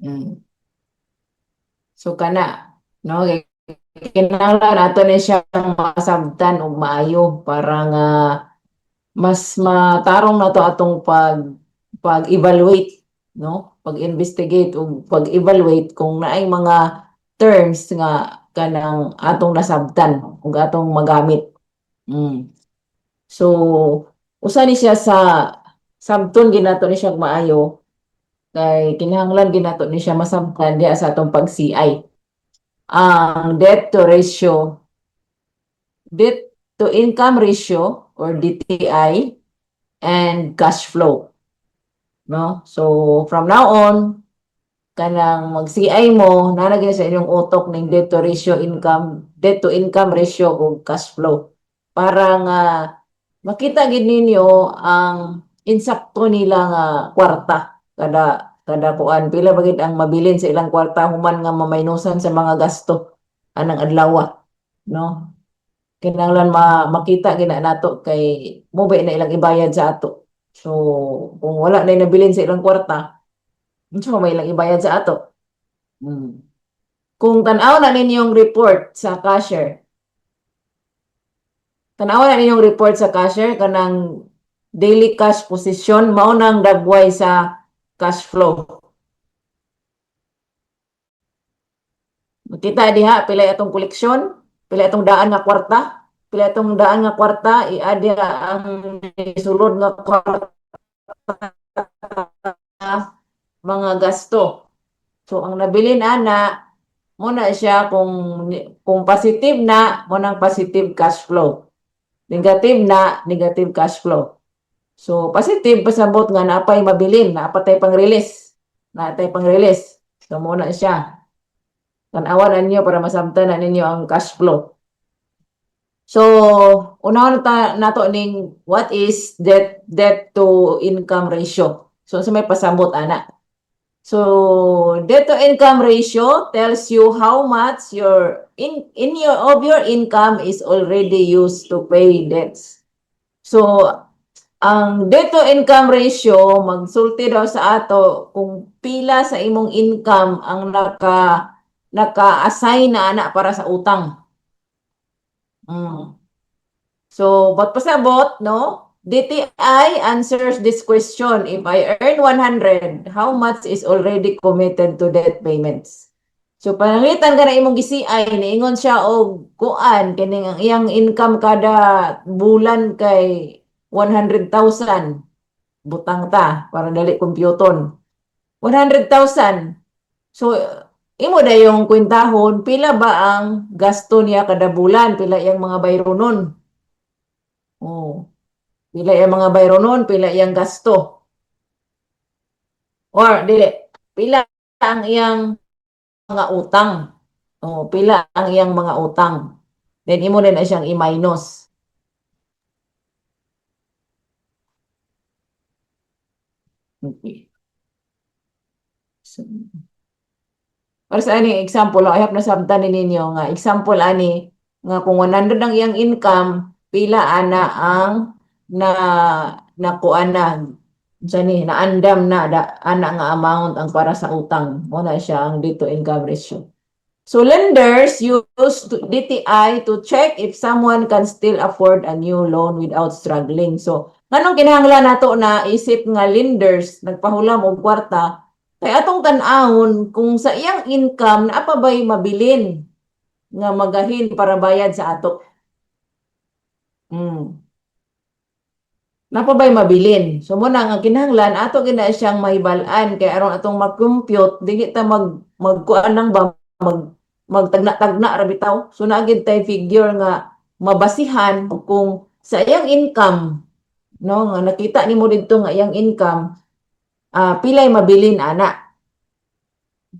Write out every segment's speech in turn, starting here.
Mm. So kana, no, kinahanglan ato ni siya masabtan og maayo para nga mas matarong na to atong pag-evaluate, no? Pag-investigate o pag-evaluate kung naay mga terms nga kanang atong nasabtan ug atong magamit. Mm. So, usa ni siya sa sabton ginato ni siya maayo kay kinahanglan ginato ni siya masabtan diha sa atong pag-CI. Ang debt to income ratio or DTI and cash flow, no? So from now on kanang mag-CI mo nalagay sa inyong utok ning debt to income ratio o cash flow para nga makita gid ninyo ang insakto nila nga kwarta kada kuan pila ba gid ang mabilin sa ilang kwarta human nga mamaynusan sa mga gasto anang adlaw, no? Kinahanglan makita gina nato kay mo ba na ilang ibayad sa ato. So kung wala na nabilin sa ilang kwarta, unsa may ilang ibayad sa ato. Hmm. Kung tan-aw na ninyong report sa cashier, tan-aw na ninyong report sa cashier kanang daily cash position mao nang dagway sa cash flow. Makita diha pila atong koleksyon, pila atong daan nga kwarta, pila atong daan nga kwarta i-add ang sulod nga kwarta mga gasto. So ang nabilin ana mo na siya kung positive na mo nang positive cash flow. Negative na negative cash flow. So positive pasabot nga napay mabilin, napatay pang-release. Natay pang-release. So mo na siya. Tan-awan ninyo para masabtan na ninyo ang cash flow. So, unahan nato ning what is debt to income ratio. So, sa may pasabot ana. So, debt to income ratio tells you how much your income is already used to pay debts. So, ang debt to income ratio magsulti daw sa ato kung pila sa imong income ang naka-assign na ana para sa utang. Mm. So, ba't pasabot, no? DTI answers this question. If I earn 100, how much is already committed to debt payments? So, pananglitan ka na imong GCI, niingon siya og kuan, kining ang iyang income kada bulan kay 100,000. Butang ta, para dali kompyuton. 100,000. So, imo da yung kwentahon, pila ba ang gasto niya kada bulan? Pila yung mga bayro nun? Oh. Pila yung mga bayro nun, pila yung gasto. Or, dili, pila ang iyang mga utang. Oh, pila ang iyang mga utang. Then, imo din na siyang i-minus. Okay. So, para sa aning example, I have nasabtan ninyo nga example ani nga kung 100 ang iyang income, pila ana ang na nakuan na ni naandam na ana nga amount ang para sa utang. Mo na siya ang dito income ratio. So lenders use DTI to check if someone can still afford a new loan without struggling. So nganong kinahanglan nato na isip nga lenders nagpahulam og kwarta kay atong tan-awon kung sa iyang income naa pa ba'y mabilin nga magahin para bayad sa ato. Mm. Naa pa ba'y mabilin. So mo na nga kinahanglan ato gina siyang mahibal-an kay aron atong mag-compute dili ta magkuan lang ba magtagna-tagna ra bitaw. So naa gid tay figure nga mabasihan kung sa iyang income, no, nga nakita nimo didto nga iyang income pilay mabilin ana.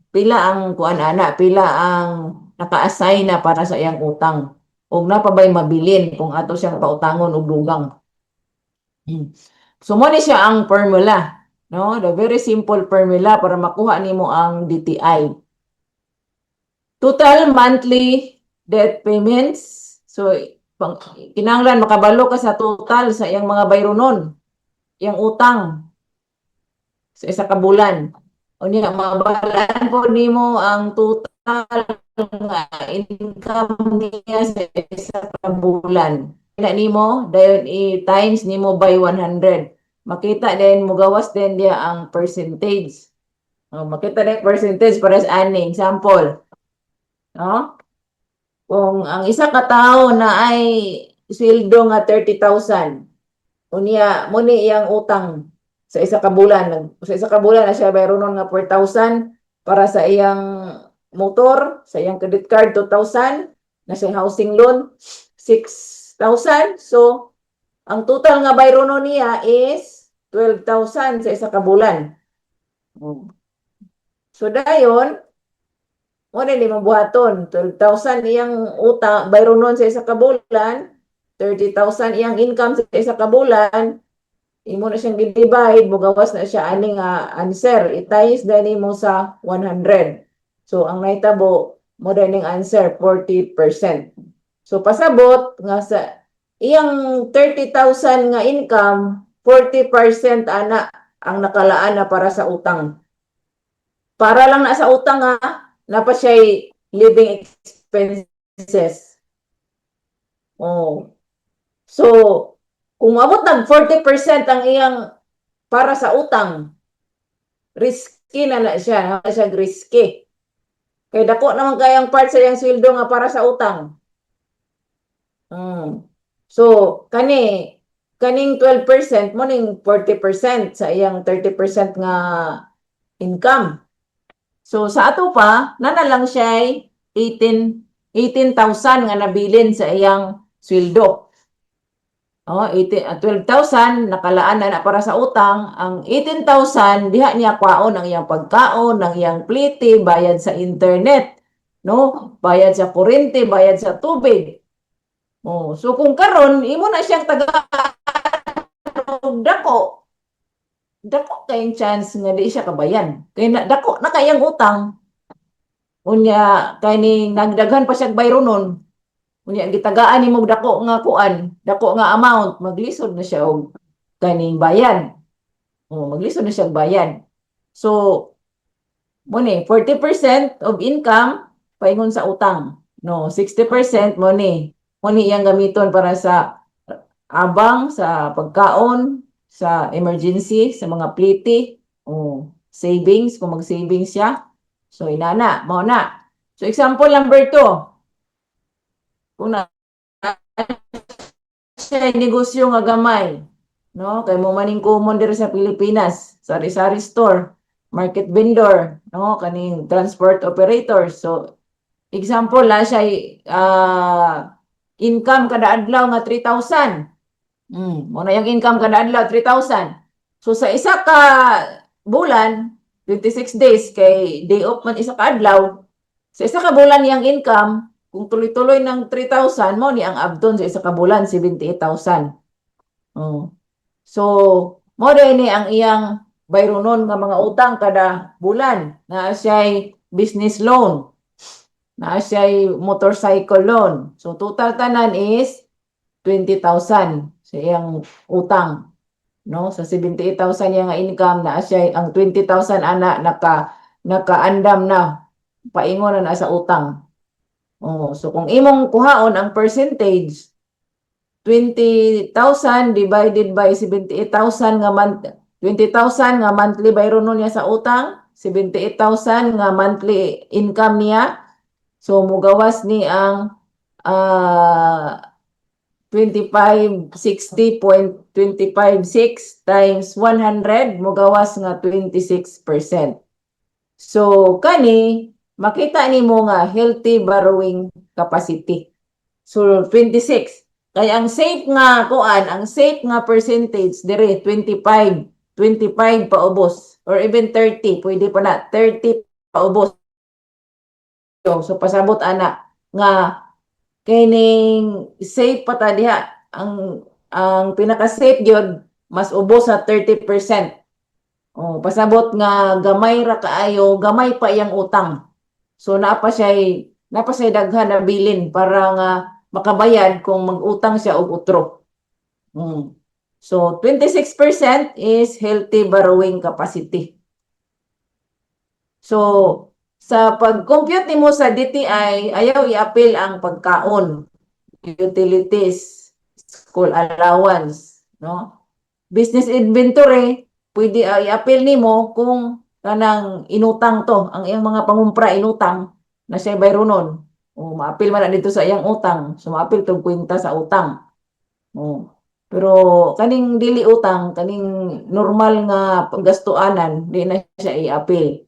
Pila ang kuan ana, pila ang naka-assign na para sa iyang utang. Ug napabay mabilin kung ato siyang pautangon og dugang. So mo ni siya ang formula, no? The very simple formula para makuha nimo ang DTI. Total monthly debt payments. So kinahanglan makabalo ka sa total sa iyang mga bayronon, iyang utang sa isa ka bulan. Unya mabalaan po nimo ang total nga income niya sa isa ka bulan. Kaya nimo dayon i-times nimo by 100. Makita din mo gawas din dia ang percentage. Makita din percentage para sa ani example, no? Kung ang isa ka tawo na ay sweldo nga 30,000, unya mo ni iyang utang sa isa ka bulan. Sa isa ka bulan na siya bayron nga 4,000 para sa iyang motor, sa iyang credit card 2,000, na sa housing loan 6,000. So ang total nga bayron niya is 12,000 sa isa ka bulan. So dayon mo na ni mabuhaton 12,000 iyang utang bayron nun sa isa ka bulan, 30,000 iyang income sa isa ka bulan. Imo na siyang divide, mugawas na siya aning answer. I-times dani mo sa 100. So ang naitabo mo daning answer 40%. So pasabot nga sa iyang 30,000 nga income, 40% ana ang nakalaan na para sa utang. Para lang na sa utang nga napa siya living expenses. Oh. So kung abot ng 40% ang iyang para sa utang, risky na siya, na siya risky. Kaya dako naman kayang part sa iyang sweldo nga para sa utang. So, kaning 12% mo ning 40% sa iyang 30% nga income. So, sa ato pa, na lang siya 18,000 nga nabilin sa iyang sweldo. 12,000 nakalaan na para sa utang. Ang 18,000 diha niya kwaon ang iyang pagkaon, ang iyang plite, bayad sa internet, no? Bayad sa kuryente, bayad sa tubig. So kung karon imo na siyang taga dako, dako kayong chance nga di siya kabayan. Kay dako na kayang utang. Unya kay ni nagdaghan pa siya bayro nun. Unya gitagaan nimo dako nga kuan, dako nga amount, maglisod na siya og kaning bayan. Maglisod na siya og bayan. So mo ni 40% of income paingon sa utang. No, 60% mo ni. Mo ni iyang gamiton para sa abang, sa pagkaon, sa emergency, sa mga pliti, savings, kung mag-savings siya. So inana, mo na. So example number 2, kung na siya negosyo nga gamay, no? Kay mo maning common diri sa Pilipinas, sari-sari store, market vendor, no? Kaning transport operator. So example la siya income kada adlaw nga 3,000. Mo na yung income kada adlaw 3,000. So sa isa ka bulan, 26 days kay day off man isa ka adlaw. Sa isa ka bulan yang income, kung tuloy-tuloy ng 3,000 mo ni ang abdon sa isa ka bulan 78,000. So mo ni ang iyang bayronon nga mga utang kada bulan na siya'y business loan, na siya'y motorcycle loan. So total tanan is 20,000 sa iyang utang, no? Sa 78,000 yang income na siya ang 20,000 ana nakaandam na paingon na sa utang. So kung imong kuhaon ang percentage 20,000 divided by 78,000 nga 20,000 nga monthly bayron niya sa utang, 78,000 nga monthly income niya. So mugawas ni ang 2560.256 times 100 mogawas nga 26%. So kani makita nimo nga healthy borrowing capacity. So 26. Kaya ang safe nga kuan, ang safe nga percentage dire 25 paubos or even 30, pwede pa na 30 paubos. So pasabot ana nga kining safe pa ta diha ang pinaka-safe gyud mas ubos sa 30%. Pasabot nga gamay ra kaayo, gamay pa iyang utang. So napa siya daghan na bilin para nga makabayad kung mag-utang siya og utro. So 26% is healthy borrowing capacity. So, sa pag-compute nimo sa DTI, ayaw i-appeal ang pagkaon, utilities, school allowance, no? Business inventory, pwede i-appeal nimo kung kanang inutang to, ang iyang mga pangumpra inutang na siya bayronon. O ma-appeal man na dito sa iyang utang, so ma-appeal tong kwenta sa utang. O. Pero kaning dili utang, kaning normal nga paggastuanan, di na siya i-appeal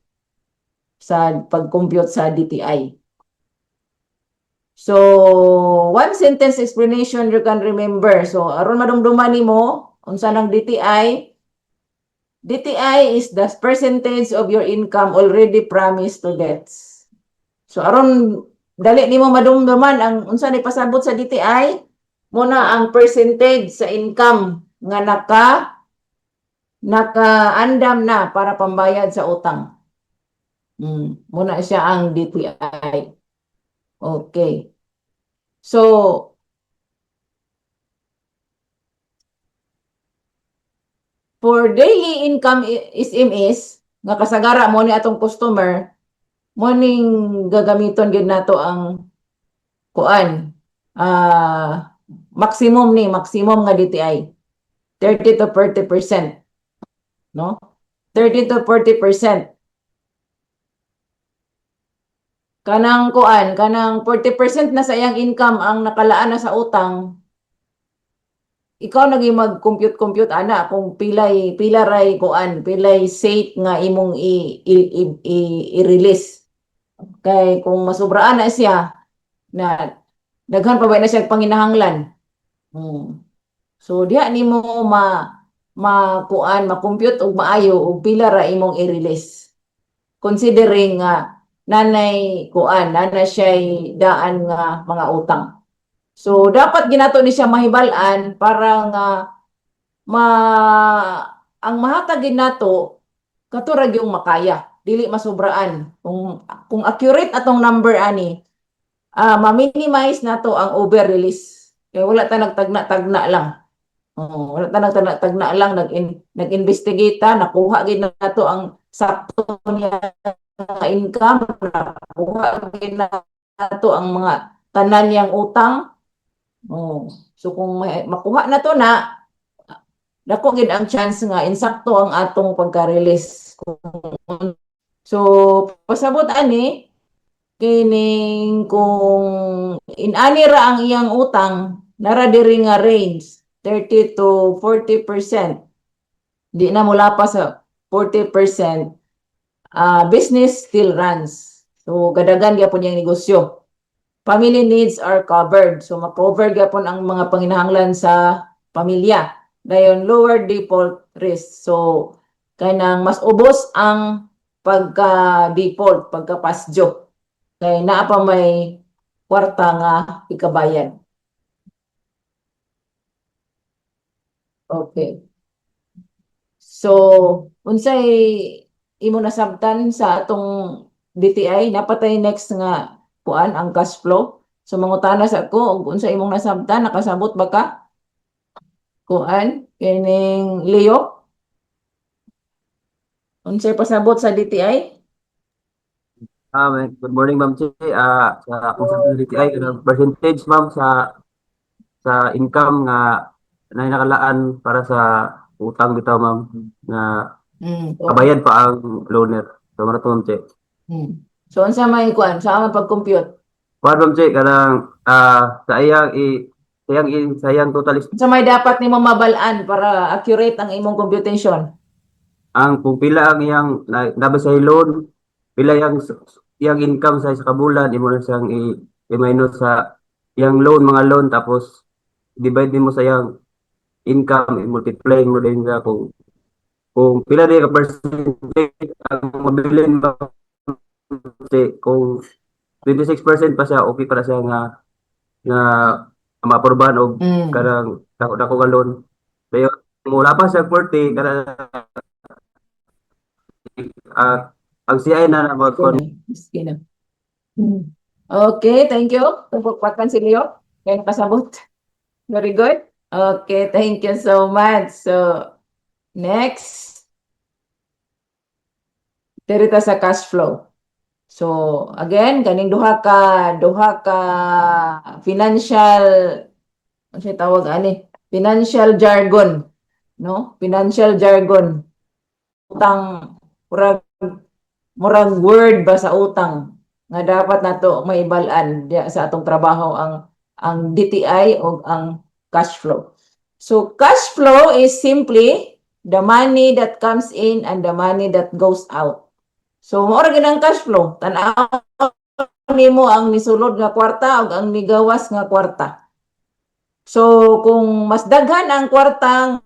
sa pag-compute sa DTI. So, one sentence explanation you can remember. So, aron madumduman nimo unsa nang DTI? DTI is the percentage of your income already promised to debts. So, aron dali nimo madumduman ang unsa ni pasabot sa DTI, muna ang percentage sa income nga nakaandam na para pambayad sa utang. Muna siya ang DTI. Okay. So, for daily income SMS, nga kasagara mo ni atong customer, mo ning gagamiton gid nato ang kuan. Maximum nga DTI. 30 to 40%, no? 30 to 40%. Kanang kuan, kanang 40% na sa iyang income ang nakalaan na sa utang, ikaw naging mag-compute ana kung pila ray kuan, pilay safe nga imong i-release. Kay kung masubraan na siya na daghan pa ba na siya panginahanglan. So diha nimo ma-compute og maayo og pila ra imong i-release. Considering nga nanay siya daan nga mga utang. So dapat ginato ni siya mahibal-an para nga ma ang mahatag ginato katurag yung makaya, dili masubraan. Kung accurate atong number ani, ma-minimize nato ang over release. Kaya wala ta nagtagna-tagna lang. Wala ta nagtagna-tagna lang, nag-investigate ta, nakuha gid nato ang sakto niya nga income, nakuha gid nato ang mga tanan niyang utang. So kung makuha na to na, dako gid ang chance nga insakto ang atong pagka-release. So pasabot ani kining kung inani ra ang iyang utang, nara diri nga range 30 to 40%. Di na mula pa sa 40%, business still runs. So gadagan gyapon yang negosyo. Family needs are covered. So ma-cover gyapon ang mga panginahanglan sa pamilya. Dayon lower default risk. So kanang mas ubos ang pagka-default, pagka-pasjo. Kay naa pa may kwarta nga ikabayan. Okay. So, unsay imo nasabtan sa atong DTI, napatay next nga kuan ang cash flow. So mangutana sa ko ug unsa imong nasabtan, nakasabot ba ka? Kuan kining Leo, unsay pasabot sa DTI? Good morning, Ma'am Che. Sa kung sa DTI, percentage, Ma'am, sa income nga na nakalaan para sa utang bitaw, Ma'am, na Okay. kabayad pa ang loaner. So, mara to, Ma'am Che. So unsa may kuan sa among pag-compute? Kuwan, Ma'am Che, kanang sayang total is Unsa may dapat nimo mabal-an para accurate ang imong computation? kung pila ang iyang nabasa loan, pila iyang income sa kabulan, imo na siyang i-minus sa iyang loan, mga loan, tapos divide mo sa iyang income, i-multiply mo din sa kung pila din ka percentage ang mabilin ba, kasi kung 26% pa siya, okay para siya nga ma-aprobahan og Mm. kanang dako nga loan. Pero mula pa sa 40 kanang ang CI na about Sige na. Sige na. Okay, thank you. Tupukpakan si Leo. Kaya nakasabot. Very good. Okay, thank you so much. So, next. Dirita sa cash flow. So again, kaning duha ka financial, ano siya tawag ani? Financial jargon, no? Financial jargon. Utang, murag murag word ba sa utang nga dapat nato maibal-an diya sa atong trabaho ang DTI o ang cash flow. So cash flow is simply the money that comes in and the money that goes out. So mao ra gyud ang cash flow. Tan-aw nimo ang nisulod nga kwarta ug ang nigawas nga kwarta. So kung mas daghan ang kwartang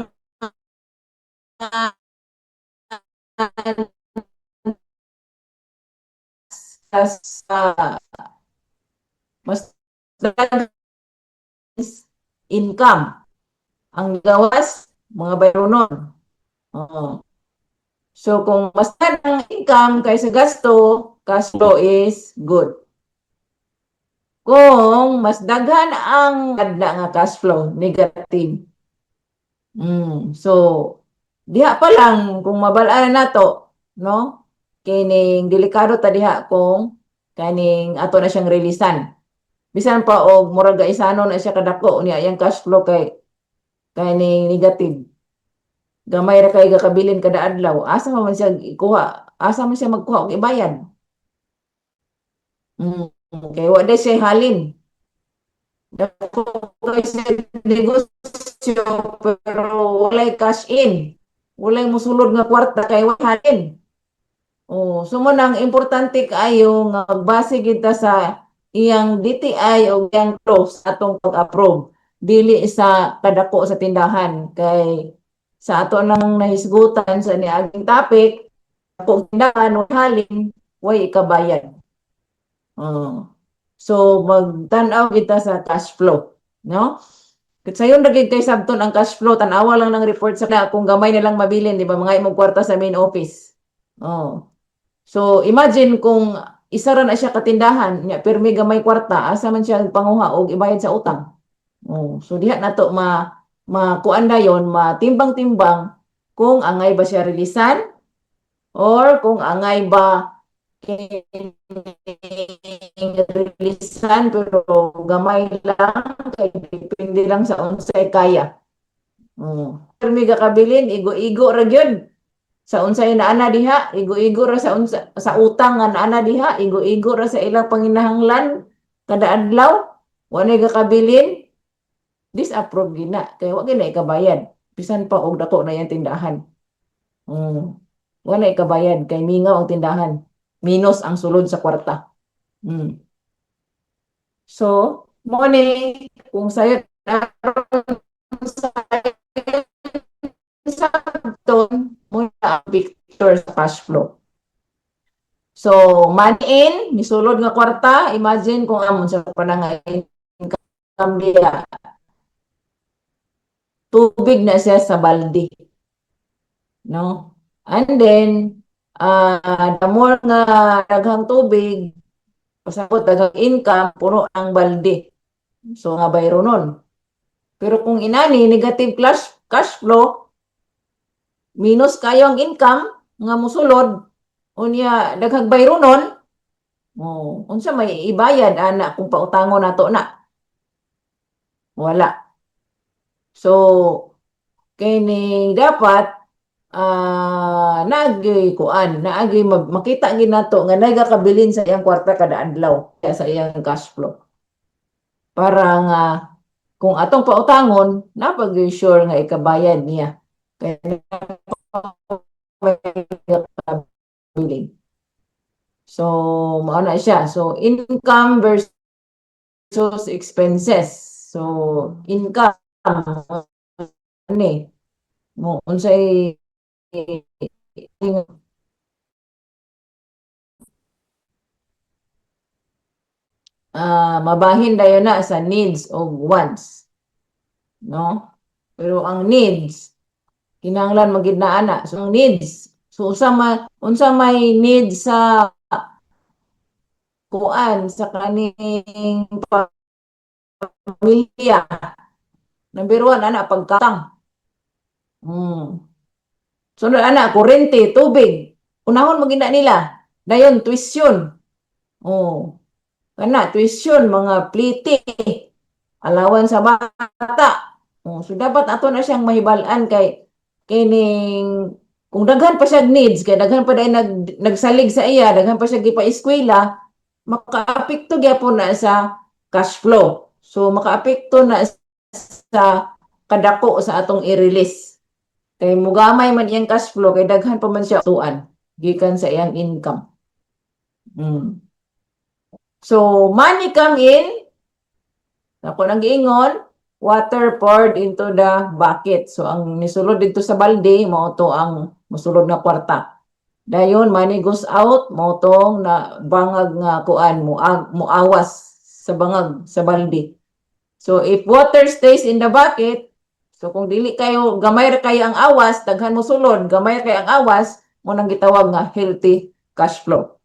mas daghan income, ang gawas mga bayronon. Oo. So kung mas daghan ang income kaysa gasto, cash flow is good. Kung mas daghan ang kadla nga cash flow, negative. So diha pa lang kung mabal-an nato, no? Kining delikado ta diha kung kaning ato na siyang releasean. Bisan pa og murag gaisanon na siya kadako niya yang cash flow kaning negative. Gamay ra kay gakabilin kada adlaw. Asa man siya ikuha? Asa man siya magkuha og ibayad? Kay wa day siya halin. Dako kay siya negosyo pero walay cash in. Walay mosulod nga kwarta kay wa halin. So mo nang importante kaayo nga magbase kita sa iyang DTI o iyang close atong pag-approve dili sa kadako sa tindahan kay sa ato nang nahisgutan sa niaging topic kung tindahan o halin way ikabayad. So magtan-aw kita sa cash flow, no? Sayon ra gid kay sabton ang cash flow, tan-awa lang ng report sa kung gamay nilang mabilin, di ba? Mga imong kwarta sa main office. So imagine kung isa ra na siya katindahan, nya pirmi gamay kwarta, asa man siya panguha og ibayad sa utang. So diha nato makuan dayon, matimbang-timbang kung angay ba siya rilisan or kung angay ba rilisan pero gamay lang kay depende lang sa unsay kaya. Pirmi kabilin, igo-igo ra gyud sa unsay naana diha, igo-igo ra sa utang nga naana diha, igo-igo ra sa ilang panginahanglan kada adlaw, wa nay gakabilin, disapprove gina kay wa gyud na ikabayad bisan pa og dako na yang tindahan. Wa na ikabayad kay mingaw ang tindahan, minus ang sulod sa kwarta. So mo ni kung sayo sa sabton mo ang picture sa cash flow. So, money in, misulod nga kwarta, imagine kung amon sa panangay income diya. Tubig na siya sa balde. No? And then, the more nga daghang tubig, pasabot daghang income, puno ang balde. So, nga bayro nun. Pero kung inani, negative cash flow, minus kayo ang income, nga musulod, unya daghang bayro nun, unsa may ibayad ana kung pautangon nato na wala. So kini dapat naagi kuan, naagi makita gid nato nga nagakabilin sa iyang kwarta kada adlaw sa iyang cash flow. Para nga kung atong pautangon, napag sure nga ikabayad niya. Kaya billing. So, mao na siya. So, income versus expenses. So, income ani mo unsay mabahin dayon na sa needs o wants, no? Pero ang needs kinahanglan magid na ana. So, ang needs, so unsa may needs sa kuan sa kaning pamilya. Number 1 ana pagkatang. Sunod ana kuryente, tubig. unahon magina nila. Dayon tuition. Oh, kana tuition mga plite, alawan sa bata. Oh, so dapat ato na siyang mahibal-an kay kining kung daghan pa siya needs kay daghan pa dai nagsalig sa iya, daghan pa siya gipa-eskwela, makaapekto gyapon na sa cash flow. So makaapekto na sa kadako sa atong i-release. Kay mugamay man iyang cash flow kay daghan pa man siya tuan gikan sa iyang income. Mm. So money come in, ako nang giingon, water poured into the bucket. So ang nisulod dito sa balde mao to ang mosulod na kwarta. Dayon money goes out mao tong na bangag nga kuan muawas sa bangag sa balde. So if water stays in the bucket, so kung dili kayo gamay ra kayo ang awas, daghan mo sulod, gamay ra kayo ang awas, mo nang gitawag nga healthy cash flow.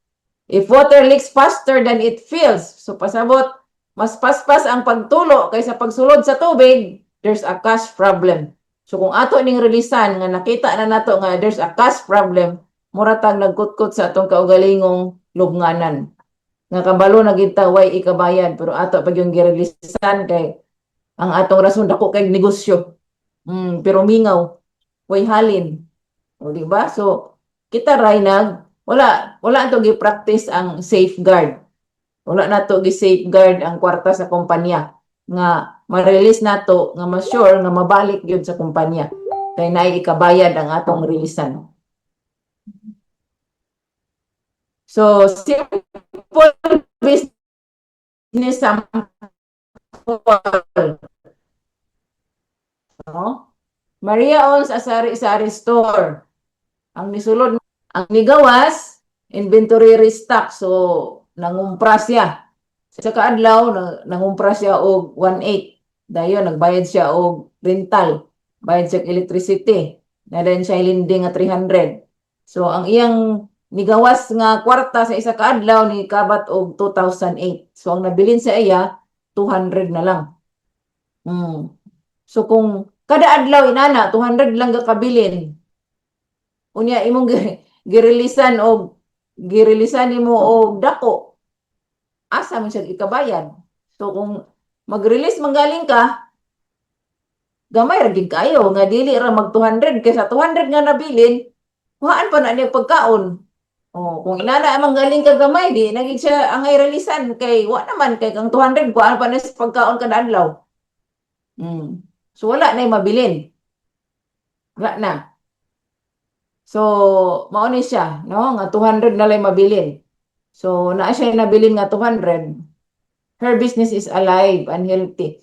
If water leaks faster than it fills, so pasabot mas paspas ang pagtulo kaysa pagsulod sa tubig, there's a cash problem. So kung ato ning releasan nga nakita na nato nga there's a cash problem, muratag nagkutkot sa atong kaugalingong lubnganan. Nga kabalo na gid ta way ikabayad pero ato pag yung gireleasan kay ang atong rason dako kay negosyo. Pero mingaw, way halin. O di ba? So kita ray wala to gi-practice ang safeguard. Wala na to gi-safeguard ang kwarta sa kumpanya nga ma-release nato nga ma-sure nga mabalik gyud sa kumpanya kay naay ikabayad ang atong releasan. So simple business sample, no? Maria owns a sari-sari store. Ang nisulod, ang nigawas, inventory restock. So, nangumpra siya. Sa kaadlaw, nangumpra siya og 1.8. Dayon, nagbayad siya og rental. Bayad siya og electricity. Nadayon siya ilindi nga 300. So, ang iyang nigawas nga kwarta sa isa kaadlaw ni kabat og 2008. So, ang nabilin sa iya, 200 na lang. So, kung kada adlaw inana, 200 lang gakabilin. Unya imong girelisan nimo og dako, asa man siya ikabayad. So kung mag-release manggaling ka, gamay ra gid kayo nga dili ra mag 200 kaysa 200 nga nabilin, kuhaan pa na niya pagkaon. Oh, kung inana manggaling ka gamay di nagig siya ang releasean kay wa naman kay kang 200 kuhaan pa na sa pagkaon kada adlaw. So wala na mabilin. Wala na. So, mao ni siya, no? Nga 200 na lang mabilin. So, naa siya nabilin nga 200. Her business is alive and healthy.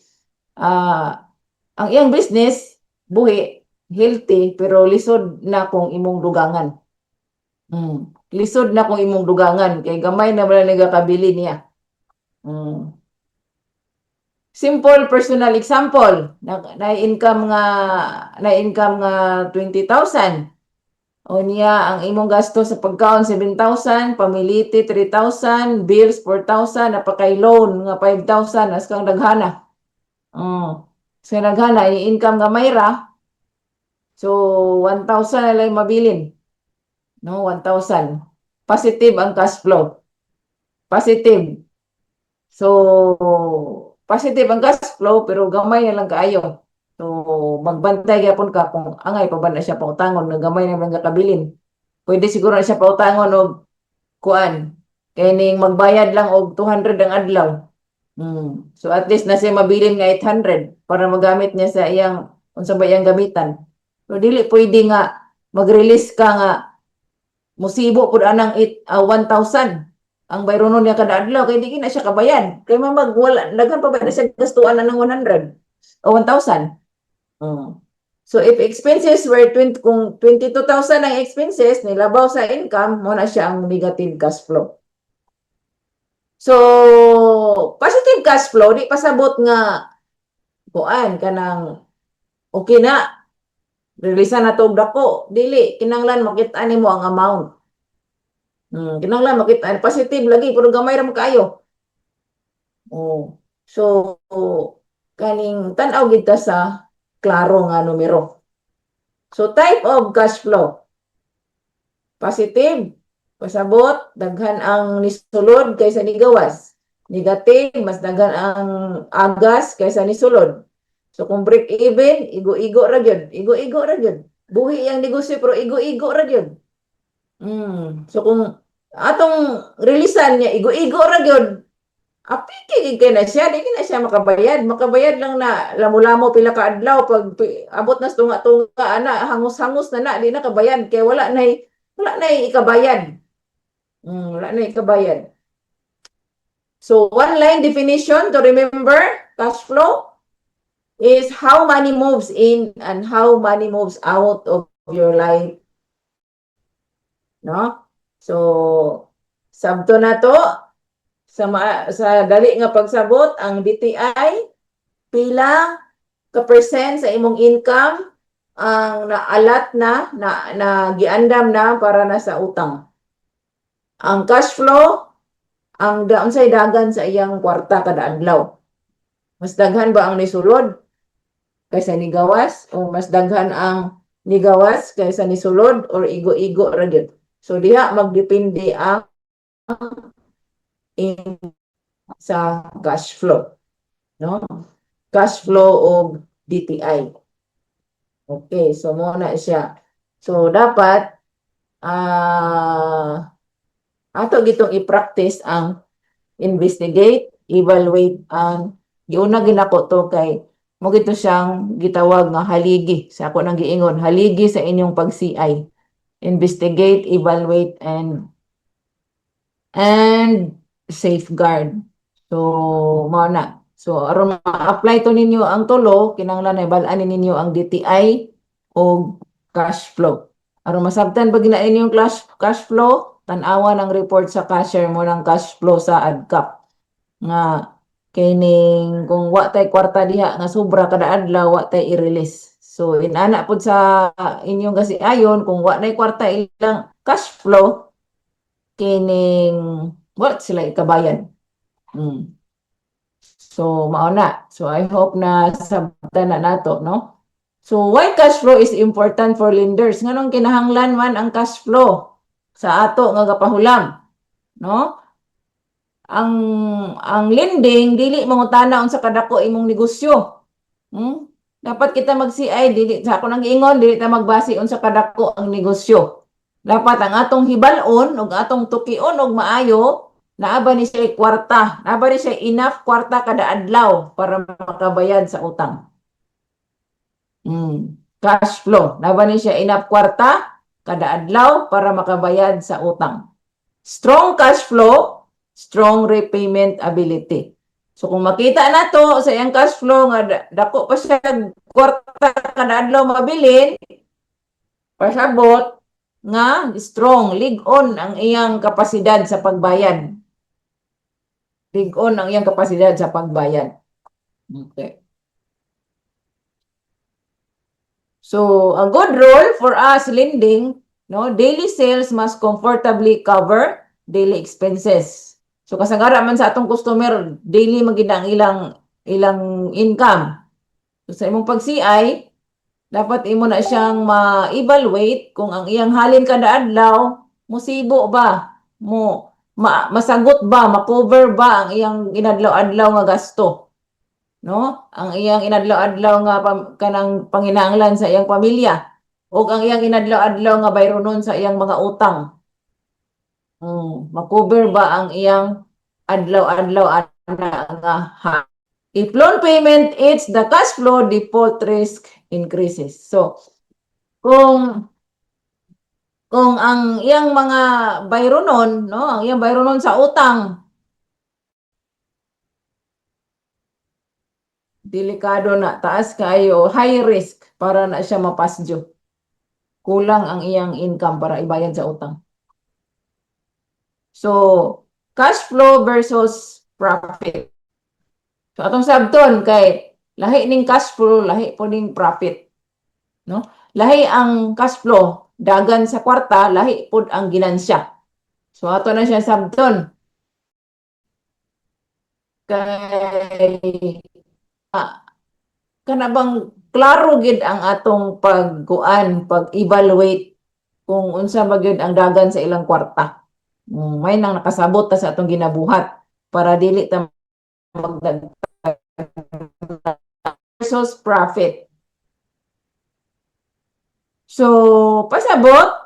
Ang iyang business, buhi, healthy, pero lisod na kung imong dugangan. Lisod na kung imong dugangan. Kay gamay na wala nagakabili niya. Simple personal example. Na-income nga 20,000. O niya, ang imong gasto sa pagkaon 7,000, pamiliti 3,000, bills 4,000, napakay loan nga 5,000, as kang daghana. So daghana, i-income nga mayra, so 1,000 na lang mabilin. No, 1,000. Positive ang cash flow. Positive. So, positive ang cash flow, pero gamay na lang kaayo. So, magbantay gyapon ka kung angay pa ba na siya pautangon, nga gamay na lang kabilin. Pwede siguro na siya pautangon og kuan. Kay ning magbayad lang og 200 ang adlaw. So at least na siya mabilin nga 800 para magamit niya sa iyang unsa ba iyang gamitan. So dili pwede nga mag-release ka nga musibo pud anang 1,000 ang bayronon niya kada adlaw kay di na siya kabayad. Kay wala daghan pa ba na siya gastuan na ng 100 o 1,000. So if expenses were 20, kung 22,000 ang expenses, nilabaw sa income, mo na siya ang negative cash flow. So, positive cash flow, di pasabot nga, kuan, kanang, okay na, releasean na to dako, dili, kinanglan makita mo ang amount. Kinanglan makita, positive lagi, pero gamay ra mo kayo. So, kaning tanaw kita sa klaro nga numero. So, type of cash flow. Positive, pasabot, daghan ang nisulod kaysa nigawas. Negative, mas daghan ang agas kaysa nisulod. So kung break even, igo-igo ra gyud. Igo-igo ra gyud. Buhi ang negosyo pero igo-igo ra gyud. So kung atong rilisan niya, igo-igo ra gyud. Apiki kay na siya, di na siya makabayad. Makabayad lang na lamo-lamo pila ka adlaw pag abot na tunga-tunga ana, hangos-hangos na di na kabayad kay wala na ikabayad. Wala na ikabayad. So one line definition to remember cash flow is how money moves in and how money moves out of your life. No? So sabto na to sa dali nga pagsabot ang DTI pila ka percent sa imong income ang naalat na giandam na para na sa utang. Ang cash flow ang unsay dagan sa iyang kwarta kada adlaw. Mas daghan ba ang nisulod kaysa nigawas o mas daghan ang nigawas kaysa nisulod or igo-igo ra gyud. So diha magdepende ang sa cash flow, no? Cash flow of DTI. Okay, so muna siya. So dapat ato gitong i-practice ang investigate, evaluate ang giuna ginako to kay mo gito siyang gitawag nga haligi. Sa ako nang giingon, haligi sa inyong pag-CI. Investigate, evaluate, and safeguard. So, mao na. So, aron ma-apply to ninyo ang tulo, kinahanglan na bal-anin ninyo ang DTI o cash flow. Aron masabtan pag ginain yung cash flow, tan-awa ng report sa cashier mo ng cash flow sa ADCAP. Nga, kining kung wa tay kwarta diha nga sobra kada adlaw, wa tay i-release. So, inana pod sa inyong gasiayon, kung wa nay kwarta ilang cash flow, kining what sila ikabayan. So mao na. So I hope na sabtan na nato, no? So why cash flow is important for lenders? Nganong kinahanglan man ang cash flow sa ato nga gapahulam, no? Ang lending dili mangutana unsa kadako imong negosyo. Dapat kita mag-CI dili sa ako nang giingon dili ta magbase unsa kadako ang negosyo. Dapat ang atong hibalon ug atong tukion og maayo naa ba ni siya kwarta, naa ba ni siya enough kwarta kada adlaw para makabayad sa utang. Cash flow, naa ba ni siya enough kwarta kada adlaw para makabayad sa utang. Strong cash flow, strong repayment ability. So kung makita na to sa iyang cash flow nga dako pa siya kwarta kada adlaw mabilin, pasabot nga strong, lig-on ang iyang kapasidad sa pagbayad. Lig-on ang iyang kapasidad sa pagbayad. Okay. So, a good rule for us lending, no, daily sales must comfortably cover daily expenses. So kasagara man sa atong customer, daily magid ang ilang income. So sa imong pag-CI, dapat imo na siyang ma-evaluate kung ang iyang halin kada adlaw musibo ba, masagot ba, ma-cover ba ang iyang inadlaw-adlaw nga gasto. No? Ang iyang inadlaw-adlaw nga kanang panginahanglan sa iyang pamilya o ang iyang inadlaw-adlaw nga bayronon sa iyang mga utang. Ma-cover ba ang iyang adlaw-adlaw nga if loan payment eats the cash flow, default risk increases. So, kung ang iyang mga bayronon, no, ang iyang bayronon sa utang, delikado na, taas kayo, high risk para na siya mapasdyo. Kulang ang iyang income para ibayad sa utang. So, cash flow versus profit. So, atong sabton kay lahi ning cash flow, lahi po ning profit. No? Lahi ang cash flow, dagan sa kwarta, lahi po ang ginansya. So, ato na siya sabton. Kay kana bang klaro gid ang atong pag-evaluate kung unsa ba gyud ang dagan sa ilang kwarta. May nang nakasabot ta sa atong ginabuhat para dili ta magdag versus profit. So, pasabot.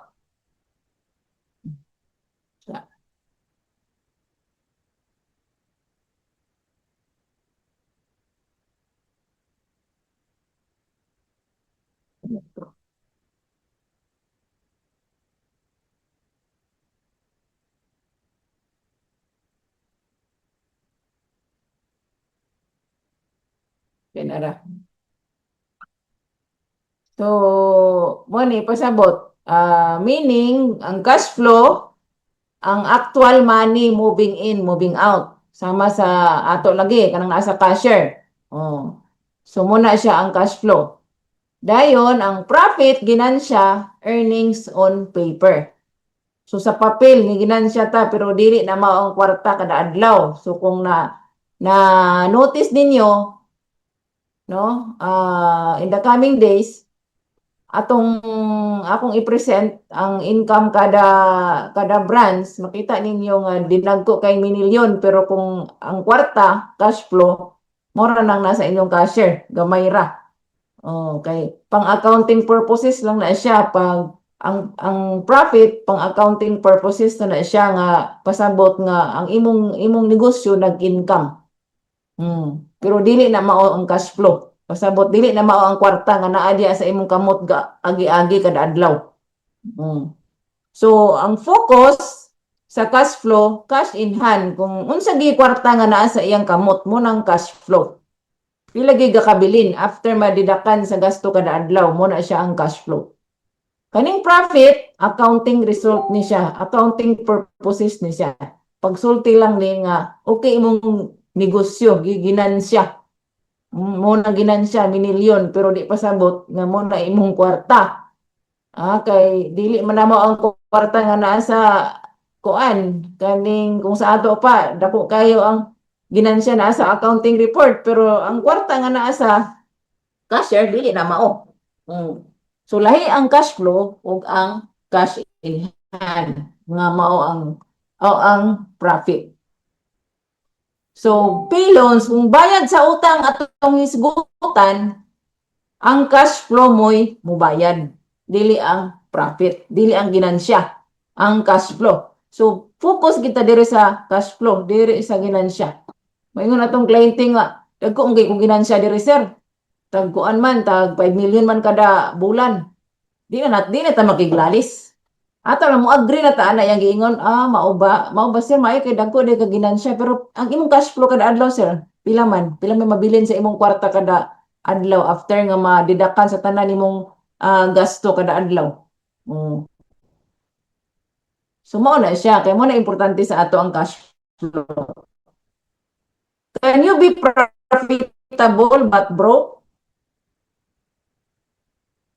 Pinara. So, mo ni pasabot. Meaning, ang cash flow, ang actual money moving in, moving out. Sama sa ato lagi, kanang nasa cashier. Oh. So, muna siya ang cash flow. Dayon, ang profit, ginansya, earnings on paper. So, sa papel, ni ginansya ta, pero dili na mao ang kwarta kada adlaw. So, kung na notice ninyo, no, in the coming days, akong i-present ang income kada branch, makita ninyo nga dinagko kay minilyon, pero kung ang kwarta cash flow mora nang nasa inyong cashier, gamay ra. Okay, pang accounting purposes lang na siya. Pag ang profit pang accounting purposes na siya, nga pasabot nga ang imong negosyo nag-income. Pero dili na mao ang cash flow. Pasabot dili na mao ang kwarta nga naa diya sa imong kamot agi-agi kada adlaw. Mm. So ang focus sa cash flow, cash in hand, kung unsa gi kwarta nga naa sa iyang kamot mo ng cash flow. Pila gi gakabilin after madidakan sa gasto kada adlaw, mo na siya ang cash flow. Kaning profit, accounting result ni siya, accounting purposes ni siya. Pagsulti lang ni nga okay imong negosyo, ginansya. Mo na ginansya minilyon, pero di pasabot nga mo na imong kwarta. Kay dili man namo ang kwarta nga naa sa kuan, kaning kung sa ato pa dako kayo ang ginansya naa sa accounting report, pero ang kwarta nga naa sa cashier dili na mao. So lahi ang cash flow ug ang cash in hand nga mao ang profit. So pay loans, kung bayad sa utang atong hisgutan, ang cash flow mo'y mubayad, dili ang profit, dili ang ginansya, ang cash flow. So focus kita diri sa cash flow, diri sa ginansya. Moingon atong kliyente nga, dagko ang kung ginansya diri sir. Tag kuan man, tag 5 million man kada bulan. Di na ta makiglalis. Ato na mo agree na ta ana yang giingon, mao ba sir, maayo kay dagko day ka ginansya, pero ang imong cash flow kada adlaw sir, pila man mabilin sa imong kwarta kada adlaw after nga madidakan sa tanan nimong gasto kada adlaw. Mm. So mao na siya, kay mo na importante sa ato ang cash flow. Can you be profitable but broke?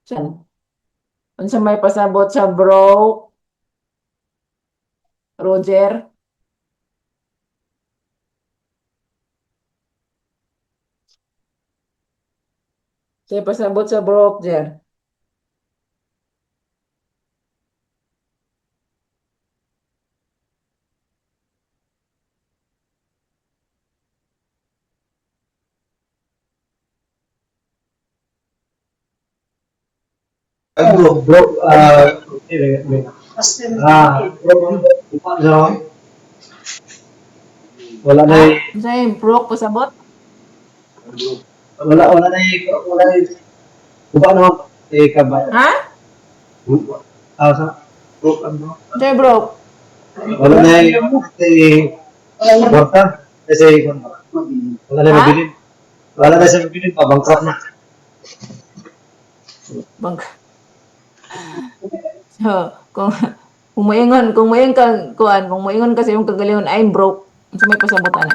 Siyan. Unsa may pasabot sa broke, Roger? Say pasabot sa broke, Jer. Bro, bro, wala na Ha? Unsa yung broke pasabot? wala na uba naman kabay. Ha? Sa bro, ano? Unsa yung broke? Wala na kwarta kasi wala na Ha? mabilin. Wala na sa mabilin, pabangkrut na. Bang. So, kung moingon kasi yung kagalingon, I'm broke. Unsa may pasabot ana?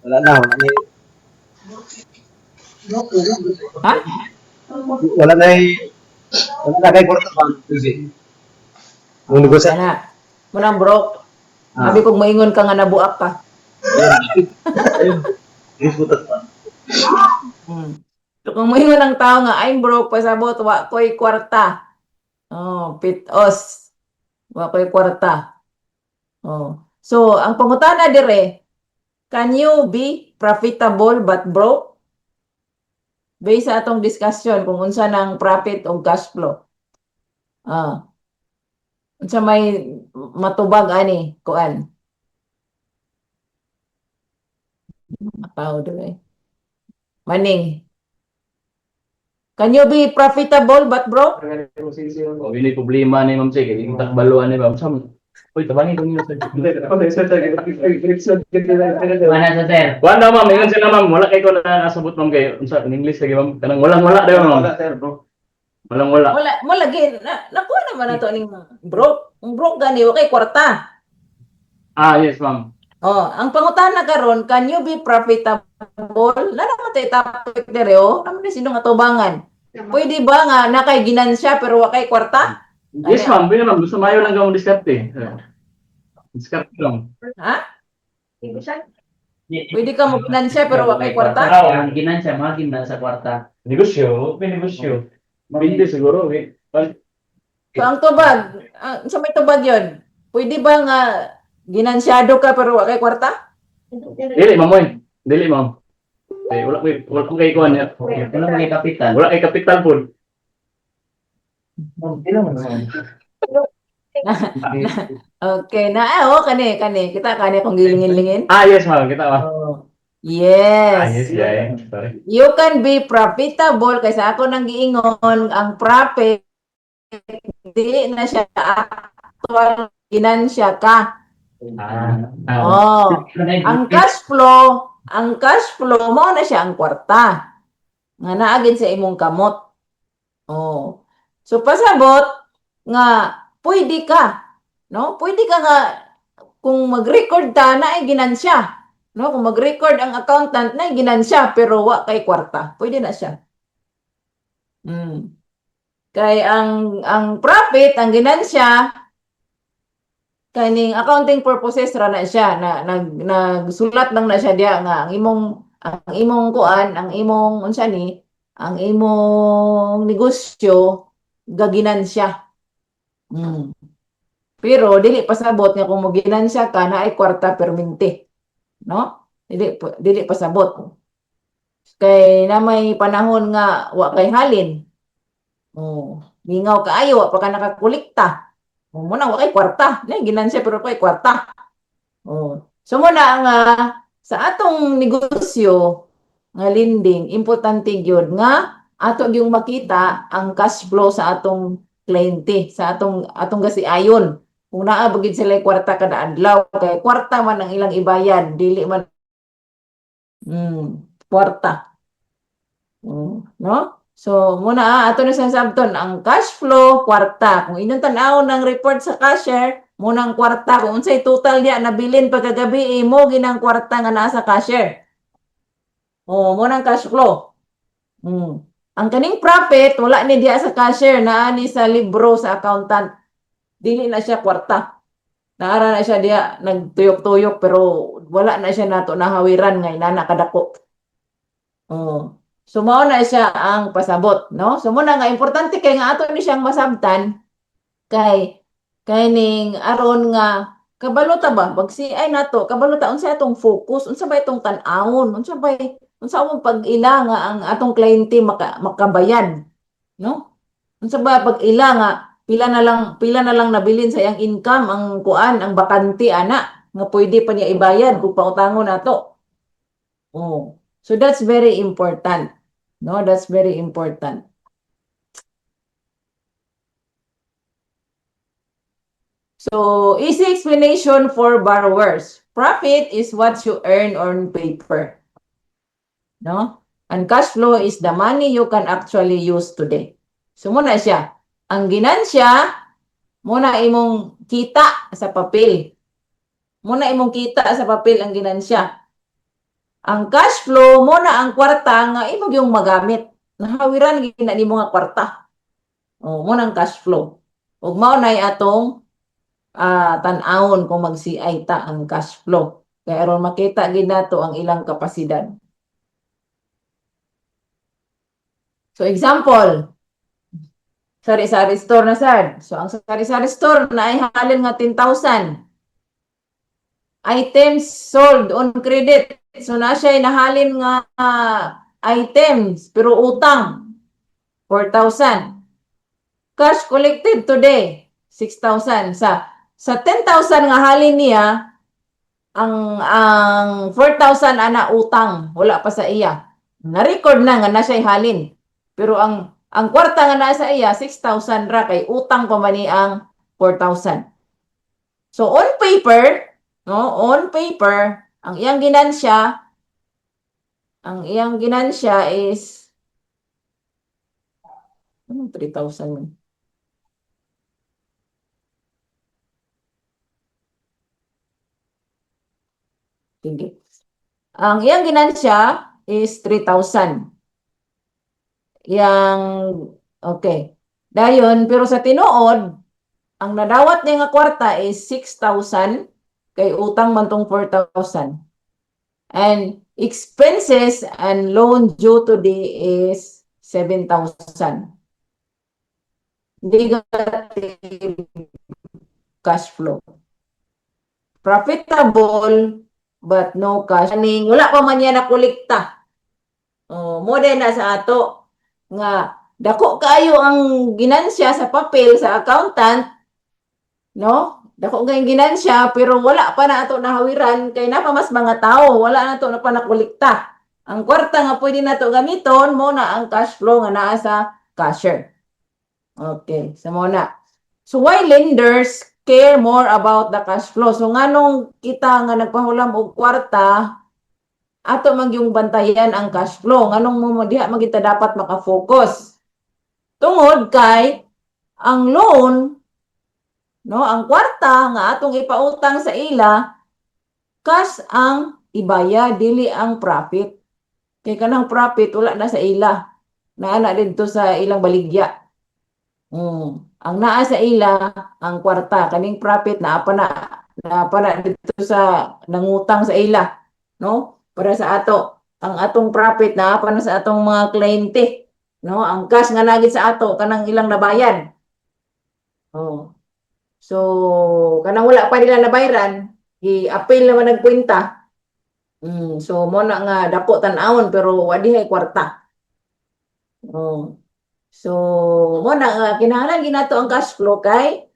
Wala Ha? wala na wala na kay kwarta pa. Kasi yung negosyo. Ana. Munang broke. Ah. Sabi kong moingon ka nga nabuak ka. Ayun. Disputas pa. So, kung moingon ang tao nga I'm broke pasabot wa ko'y kwarta. Oh, pitos. Wa ko'y kwarta. Oh. So, ang pangutana dire, can you be profitable but broke? Based sa atong discussion kung unsa nang profit o cash flow. Ah, unsa may matubag ani kuan. Apaw dire. Maning, can you be profitable but broke? O, yun yung problema ni Ma'am Che, kaya yung takbaluan ni Ma'am Sam. Uy, tabangin ko nyo sa Mana sa sir? Wala ma'am, ingon sila ma'am, wala kayo ko nakasabot ma'am kayo. Unsa in English lagi ma'am, kanang walang-wala daw ma'am. Walang-wala. Mo lagi nakuha naman nato ning broke. Ang broke gani wa kay kwarta. Ah, yes ma'am. Oh, ang pangutana karon, can you be profitable? Naman tay topic dire oh. Naman ni sino nga tubangan. Pwede ba nga nakay ginansya pero wa kay kwarta? Yes ma'am, pwede ma'am, gusto mayo lang gawang diskarte. Diskarte lang. Ha? Pwede ka mo ginansya pero wa kay kwarta? Ang ginansya, magin na sa kwarta. Negosyo, may negosyo. Hindi siguro, eh. So ang tubag, sa may tubag yon. Pwede ba nga ginansyado ka pero wa kay kwarta? Dili ma'am, oy. Dili ma'am. Eh, wala ko kay kuan. Wala may kapital. Wala kay kapital po. Okay, kani kita kani kung gilingin-lingin. Ah, yes ma'am, kita ma'am. Oh. Ah, yes, Yes. yeah. Sorry. You can be profitable kaysa ako nang giingon ang profit di na siya actual ginansya ka. Oh, ang cash flow mo na siya ang kwarta. Nga naagin sa imong kamot. Oh. So pasabot nga pwede ka, no? Pwede ka nga kung mag-record ta na ay ginansya. No, kung mag-record ang accountant na ginansya pero wa kay kwarta, pwede na siya. Kay ang profit, ang ginansya kaning accounting purposes ra na siya na nagsulat lang na siya diya nga ang imong kuan, ang imong unsa ni, ang imong negosyo gaginansya. Pero dili pasabot nga kung mo ginansya ka na ay kwarta permente. No? Dili pasabot. Kay na may panahon nga wa kay halin. Oh, mingaw kaayo wa pa ka nakakolekta. Mo na wa kay kwarta. Na ginansya pero kay kwarta. Oh. So mo na nga sa atong negosyo nga lending, importante gyud nga ato gyud makita ang cash flow sa atong kliyente, sa atong gasiayon. Kung naa bagid sila kwarta kada adlaw, kay kwarta man ang ilang ibayad, dili man kwarta. No? So, muna ato na sa sabton ang cash flow kwarta. Kung inyong tan-aw ng report sa cashier, muna ang kwarta kung unsay total niya nabilin pagkagabi mo ginang kwarta nga naa sa cashier. Muna ang cash flow. Ang kaning profit wala ni diya sa cashier, naa ni sa libro sa accountant. Dili na siya kwarta. Naara na siya diya nagtuyok-tuyok pero wala na siya nato nahawiran nga inana kadako. So mao na siya ang pasabot, no? So muna nga importante kay nga ato ni siyang masabtan kay ning aron nga kabalo ta ba pag ay nato kabalo ta unsa atong focus, unsa ba itong tan-awon, unsa among pag-ila nga ang atong kliyente makabayad, no? Unsa ba pag-ila nga pila na lang nabilin sa iyang income ang kuan ang bakante ana nga pwede pa niya ibayad kung pautangon nato. So that's very important. No, that's very important. So, easy explanation for borrowers. Profit is what you earn on paper. No? And cash flow is the money you can actually use today. So, muna siya. Ang ginansya, muna imong kita sa papel. Muna imong kita sa papel ang ginansya. Ang cash flow, muna ang kwarta nga imong yung magamit. Nahawiran gina nimo nga kwarta. Muna ang cash flow. Ug mao nay atong tan-awon kung mag-CI ta ang cash flow. Kaya aron makita gid nato ang ilang kapasidad. So example, sari-sari store na sad. So ang sari-sari store na ay halin nga 10,000. Items sold on credit. So na siya nahalin nga items pero utang 4,000. Cash collected today 6,000. Sa 10,000 nga halin niya ang 4,000 ana utang wala pa sa iya. Na-record na nga na siya halin. Pero ang kwarta nga nasa iya 6,000 ra kay utang pa man ni ang 4,000. So on paper, no, on paper, ang iyang ginansya is 3,000 man. Sige. Ang iyang ginansya is 3,000. Okay. Dayon, pero sa tinuod, ang nadawat niya nga kwarta is 6,000 kay utang man tong 4,000. And expenses and loan due today is 7,000. Negative cash flow. Profitable but no cash. Wala pa man yan nakolekta. Mo din na sa ato nga dako kayo ang ginansya sa papel sa accountant, no? Dako nga ang ginansya pero wala pa na ato nahawiran kay napa mas mga tao, wala na to na pa nakolekta. Ang kwarta nga pwede na to gamiton mo na ang cash flow nga naa sa cashier. Okay, sa mo na. So why lenders care more about the cash flow? So nganong kita nga nagpahulam og kwarta ato man yung bantayan ang cash flow. Nganong mo diha magita dapat maka-focus. Tungod kay ang loan, no, ang kwarta nga atong ipautang sa ila, cash ang ibaya dili ang profit. Kay kanang profit wala na sa ila. Naana dito sa ilang baligya. Ang naa sa ila ang kwarta, kaning profit na dito sa nangutang sa ila, no? Para sa ato, ang atong profit na sa atong mga kliyente, no? Ang cash nga nagit sa ato kanang ilang nabayad. So kanang wala pa nila nabayaran, i-appeal naman nagkwenta. So mo na nga dako tan-awon pero wadi hay kwarta. So mo na nga kinahanglan ginato ang cash flow kay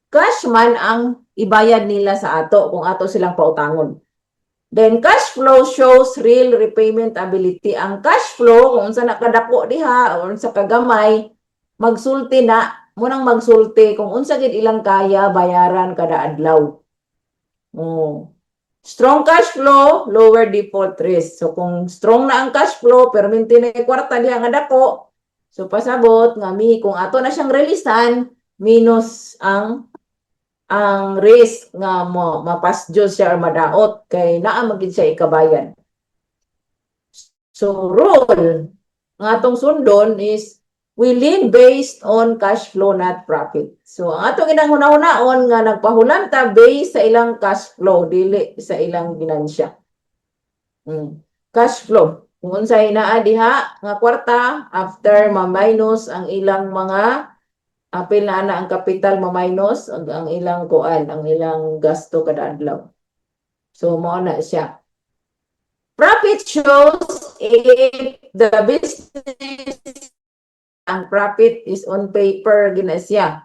cash man ang ibayad nila sa ato kung ato silang pautangon. Then cash flow shows real repayment ability. Ang cash flow kung unsa nakadako diha o unsa kagamay magsulti na munang magsulti kung unsa gid ilang kaya bayaran kada adlaw. Strong cash flow, lower default risk. So kung strong na ang cash flow pero maintain na kwarta diha nga dako, so pasabot nga kung ato na siyang releasean minus ang risk nga mo mapasjud siya or madaot kay naa magid siya ikabayan. So rule nga atong sundon is we live based on cash flow not profit. So ang atong ginahuna-hunaon nga nagpahulam ta based sa ilang cash flow dili sa ilang ginansya. Cash flow kung unsay naa diha nga kwarta after ma-minus ang ilang mga apil na ang kapital ma-minus ang ilang kuan, ang ilang gasto kada adlaw. So mao na siya. Profit shows if the business ang profit is on paper gina siya.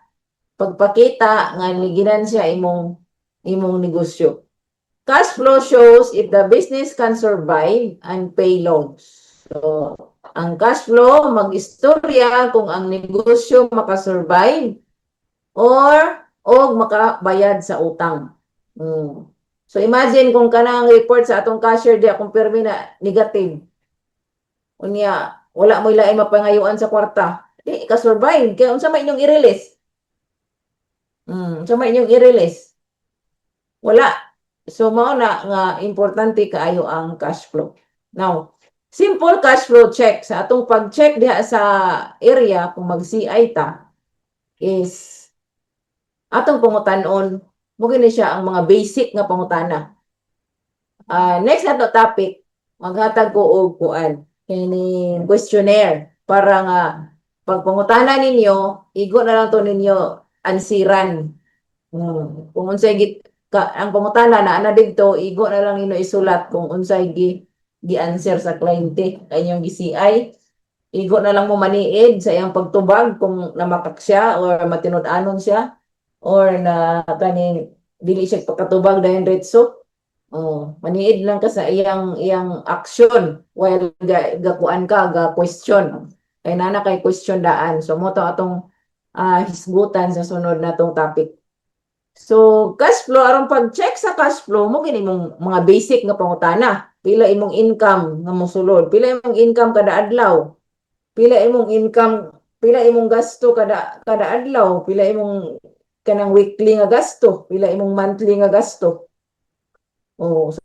Pagpakita nga ginan siya imong negosyo. Cash flow shows if the business can survive and pay loans. So ang cash flow mag-istorya kung ang negosyo makasurvive or makabayad sa utang. So imagine kung kanang report sa atong cashier di akong permi na negative. Unya wala mo ilain mapangayuan sa kwarta. Di ka-survive kaya unsa may inyong i-release? Unsa may inyong i-release? Wala. So mao na nga importante kaayo ang cash flow. Now, simple cash flow check. Sa atong pag-check diha sa area, kung mag-CI ta, is atong pangutan-on, mugini siya ang mga basic nga pangutana. Next na to topic, maghatag ko og kuan, ini questionnaire para nga pag pangutana ninyo, igo na lang to ninyo ansiran. Kung unsay ang pangutana na ana didto, igo na lang ninyo isulat kung unsay gi-answer sa kliyente kay inyong gi-CI. Igo na lang mo maniid sa iyang pagtubag kung namakak siya or matinud-anon siya or na kaning dili siya pagkatubag dahil diretso. Maniid lang ka sa iyang action while gakuan ka ga question. Kay nana kay question daan. So mo to atong hisgutan sa sunod na tong topic. So cash flow aron pag-check sa cash flow mo gini mong mga basic nga pangutana. Pila imong income nga mosulod? Pila imong income kada adlaw? Pila imong income, pila imong gasto kada adlaw? Pila imong kanang weekly nga gasto? Pila imong monthly nga gasto? So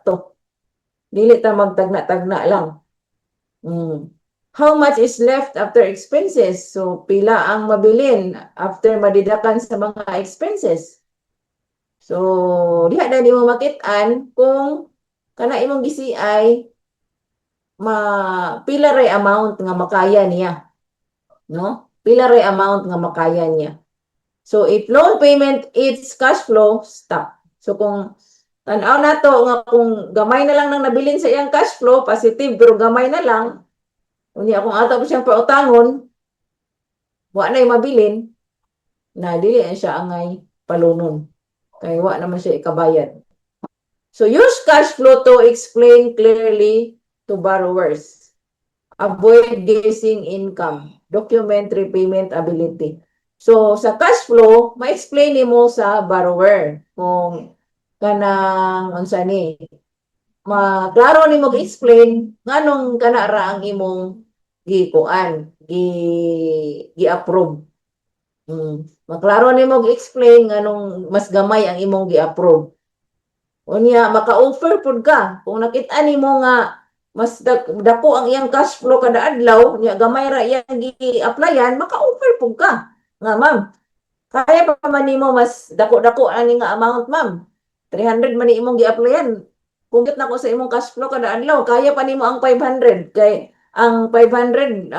to. Dili ta magtagna-tagna lang. How much is left after expenses? So, pila ang mabilin after madidakan sa mga expenses? So, diha na nimo makit-an kung kana imong GCI pila ray amount nga makaya niya. No? Pila ray amount nga makaya niya. So, if loan payment is cash flow, stop. So, kung tanaw na to nga kung gamay na lang nang nabilin sa iyang cash flow, positive, pero gamay na lang, unya kung ato pa siyang pautangon, wa na mabilin, na dili siya angay palunon. Kaya wa naman siya ikabayad. So, use cash flow to explain clearly to borrowers. Avoid guessing income. Document repayment ability. So, sa cash flow, ma-explain mo sa borrower kung kanang unsa ni maklaro ni mo explain nganong kana ra ang imong gi-approve. Maklaro ni mo explain nganong mas gamay ang imong gi-approve. Unya maka-offer pud ka kung nakita nimo nga mas dako ang iyang cash flow kada adlaw, unya gamay ra iyang gi-applyan, maka-offer pud ka. Nga ma'am, kaya pa man nimo mas dako-dako ani nga amount ma'am. 300 man ni imong gi-applyan. Kung na ko sa imong cash flow kada adlaw, kaya pa nimo ang 500 kay ang 500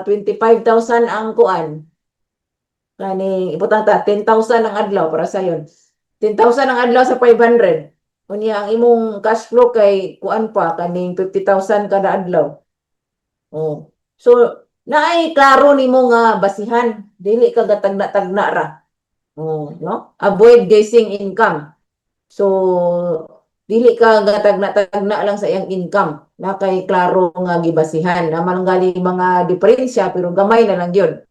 25,000 ang kuan. Kani ibutang ta 10,000 ang adlaw para sa yon. 10,000 ang adlaw sa 500. Unya ang imong cash flow kay kuan pa kaning 50,000 kada adlaw. So naay klaro nimo nga basihan, dili ka gatagna-tagna ra. No? Avoid guessing income. So dili ka gatagna-tagna lang sa iyang income. Na kay klaro nga gibasihan. Naman gali mga diferensya pero gamay na lang yun.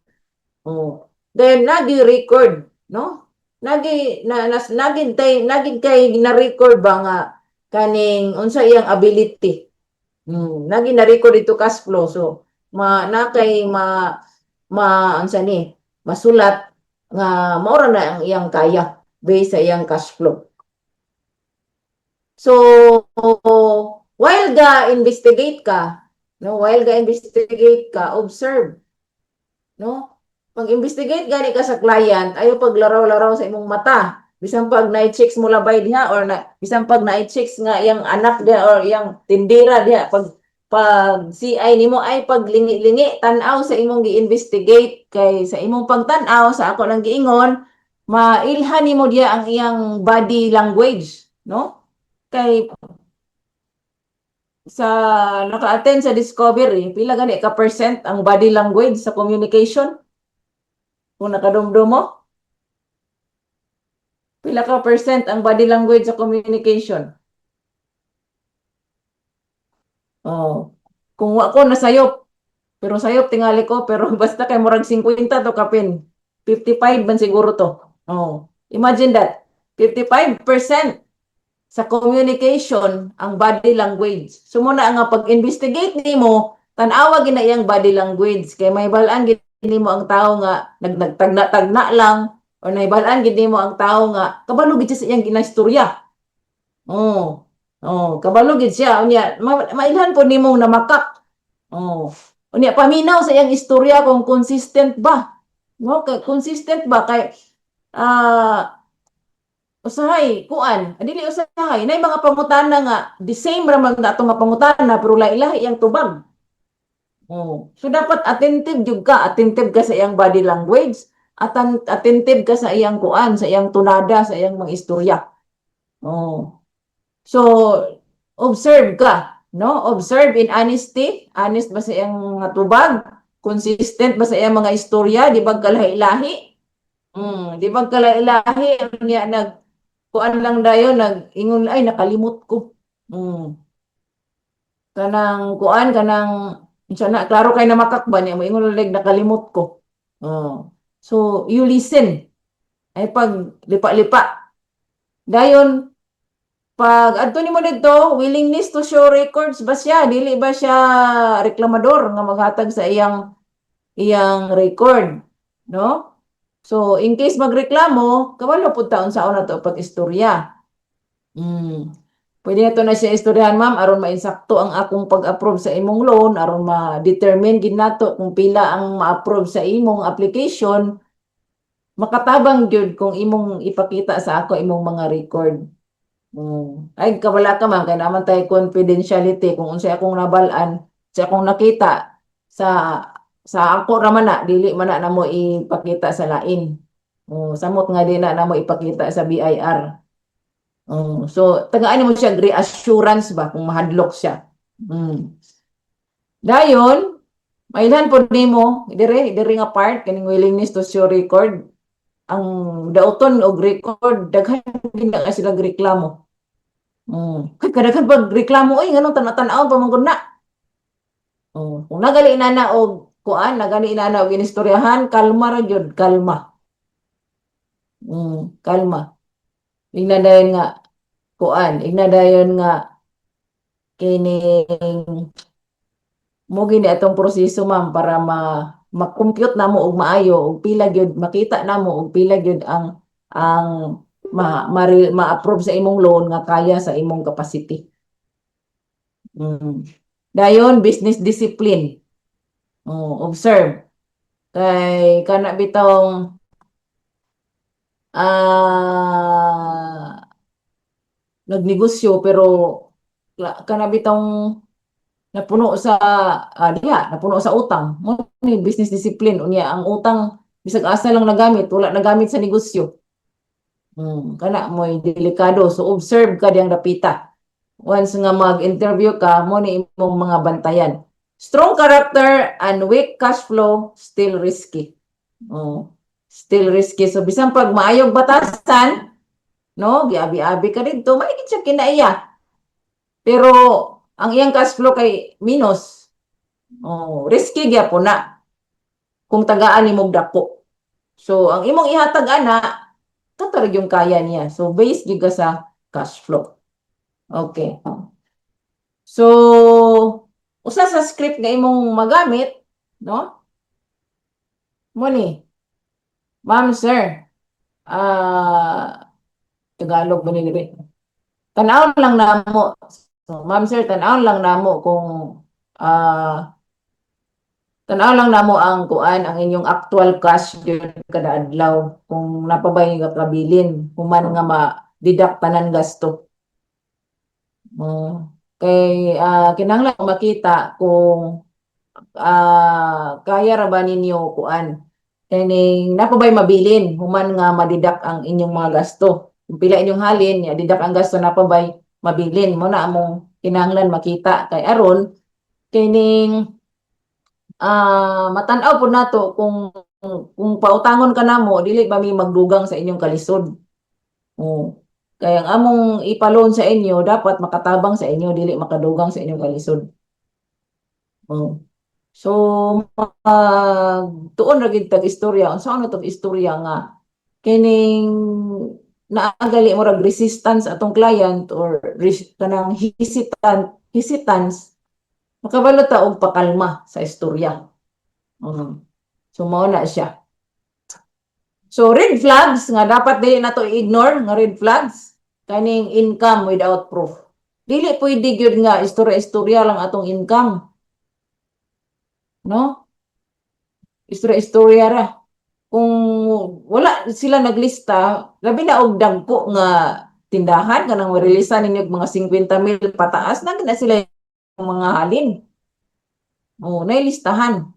Then nagi-record, no? Naging kay na-record ba nga kaning unsa iyang ability. Naging na-record ito cash flow. So unsa ni masulat nga maura na ang iyang kaya based sa iyang cash flow. So while ga-investigate ka, no, observe, no? Pag-investigate gani ka sa client, ayo paglaraw-laraw sa imong mata. Bisan pag na-checks mo labay diha or bisan pag na-checks nga iyang anak diha or iyang tindera diha pag CI nimo ay paglingi-lingi tan-aw sa imong gi-investigate kay sa imong pagtan-aw sa ako lang giingon mailhan nimo diha ang iyang body language, no? Kay sa naka-attend sa Discovery, pila gani ka percent ang body language sa communication? Kung nakadumdum mo? Pila ka percent ang body language sa communication? Kung ako nasayop, pero sayop tingali ko, pero basta kay murag 50 to kapin. 55 man siguro to. Imagine that. 55% sa communication ang body language. So muna nga pag-investigate nimo, tan-awa gina iyang body language kay may balaan gid nimo ang tao nga nagtagna-tagna lang or naibalaan gid nimo ang tao nga kabalo gid siya sa iyang ginastorya. Kabalo gid siya unya mailhan po nimong namakak. Unya paminaw sa iyang istorya kung consistent ba. No, consistent ba kay usahay kuan adili usahay nay mga pangutana nga the same ra man nato nga pangutana pero lahi-lahi ang tubag, Oh. So dapat attentive jud ka, attentive ka sa iyang body language, attentive ka sa iyang kuan, sa iyang tunada, sa iyang mga istorya. Oh. So observe ka, no? Observe in honesty, honest ba sa iyang mga tubag? Consistent ba sa iyang mga istorya, di ba kalahi-lahi? Di ba kalahi-lahi niya kuan lang dayon nag-ingon ay nakalimot ko. Mm. Kanang kuan kanang unsa na klaro kay na makakba niya moingon like nakalimot ko. Oh. So you listen. Ay pag lipa-lipa. Dayon pag adto nimo didto willingness to show records ba siya dili ba siya reklamador nga maghatag sa iyang record, no? So in case magreklamo kabalo pud taon sa una to pag istorya. Mm. Pwede na to na siya istoryahan ma'am aron mainsakto ang akong pag-approve sa imong loan aron ma-determine gid nato kung pila ang ma-approve sa imong application makatabang gyud kung imong ipakita sa ako imong mga record. Ay kabala ka man kay naman tay confidentiality kung unsay akong nabal-an sa akong nakita sa ako ra man na dili man na namo ipakita sa lain. Samot nga di na namo ipakita sa BIR. So, tagaan mo siya reassurance ba kung mahadlok siya. Dayon, mailan po nimo diri nga part kaning willingness to show record ang dauton og record daghan gina sila reklamo. Kay kadaghan pag reklamo oy nganong tan-tanaw pa man gud na. Kung nagali na og kuan nagani na og inistoryahan kalma ra gyud kalma. Kalma. Ingna dayon nga kuan ingna dayon nga kining mo gini atong proseso ma'am para ma-compute namo og maayo og pila gyud makita namo og pila gyud ang ma-approve sa imong loan nga kaya sa imong capacity. Dayon business discipline. Observe kay kana bitong nagnegosyo pero kana bitong napuno sa napuno sa utang mo ni business discipline unya ang utang bisag asa lang nagamit wala nagamit sa negosyo. Kana mo'y delikado so observe ka diyang dapita once nga mag-interview ka mo ni imong mga bantayan. Strong character and weak cash flow still risky. Still risky so bisan pag maayog batasan no giabi-abi ka didto maigit siya kinaiya pero ang iyang cash flow kay minus. Risky gyapon na kung tagaan nimo dako. So ang imong ihatag ana kato yung kaya niya. So based gyud ka sa cash flow. Okay. So usa sa script nga imong magamit, no? Mo ni. Ma'am sir, Tagalog ba ni diri? Tanaw lang namo. So, ma'am sir, tanaw lang namo kung tanaw lang namo ang kuan ang inyong actual cash gyud kada adlaw kung napabay nga kabilin human nga ma-deduct tanan gasto. Kay kinahanglan makita kung kaya ra ba ninyo kuan kaning napabay mabilin human nga ma-deduct ang inyong mga gasto. Kung pila inyong halin, ya deduct ang gasto napabay mabilin mo na among kinahanglan makita kay aron kining matan-aw po nato kung pautangon ka namo dili ba mi magdugang sa inyong kalisod. Kaya ang among ipaloan sa inyo dapat makatabang sa inyo dili makadugang sa inyong kalisod. So tuon ra gid tag istorya unsa ano tong istorya nga kining naagali mo rag resistance atong client or kanang hesitance makabalo ta og pakalma sa istorya. So mao na siya. So red flags nga dapat dili nato i-ignore nga red flags kaning income without proof. Dili pwede gyud nga istorya-istorya lang atong income. No? Istorya-istorya ra. Kung wala sila naglista, labi na og dagko nga tindahan kanang marilisan ninyo mga 50,000 pataas na sila yung mga halin. nailistahan.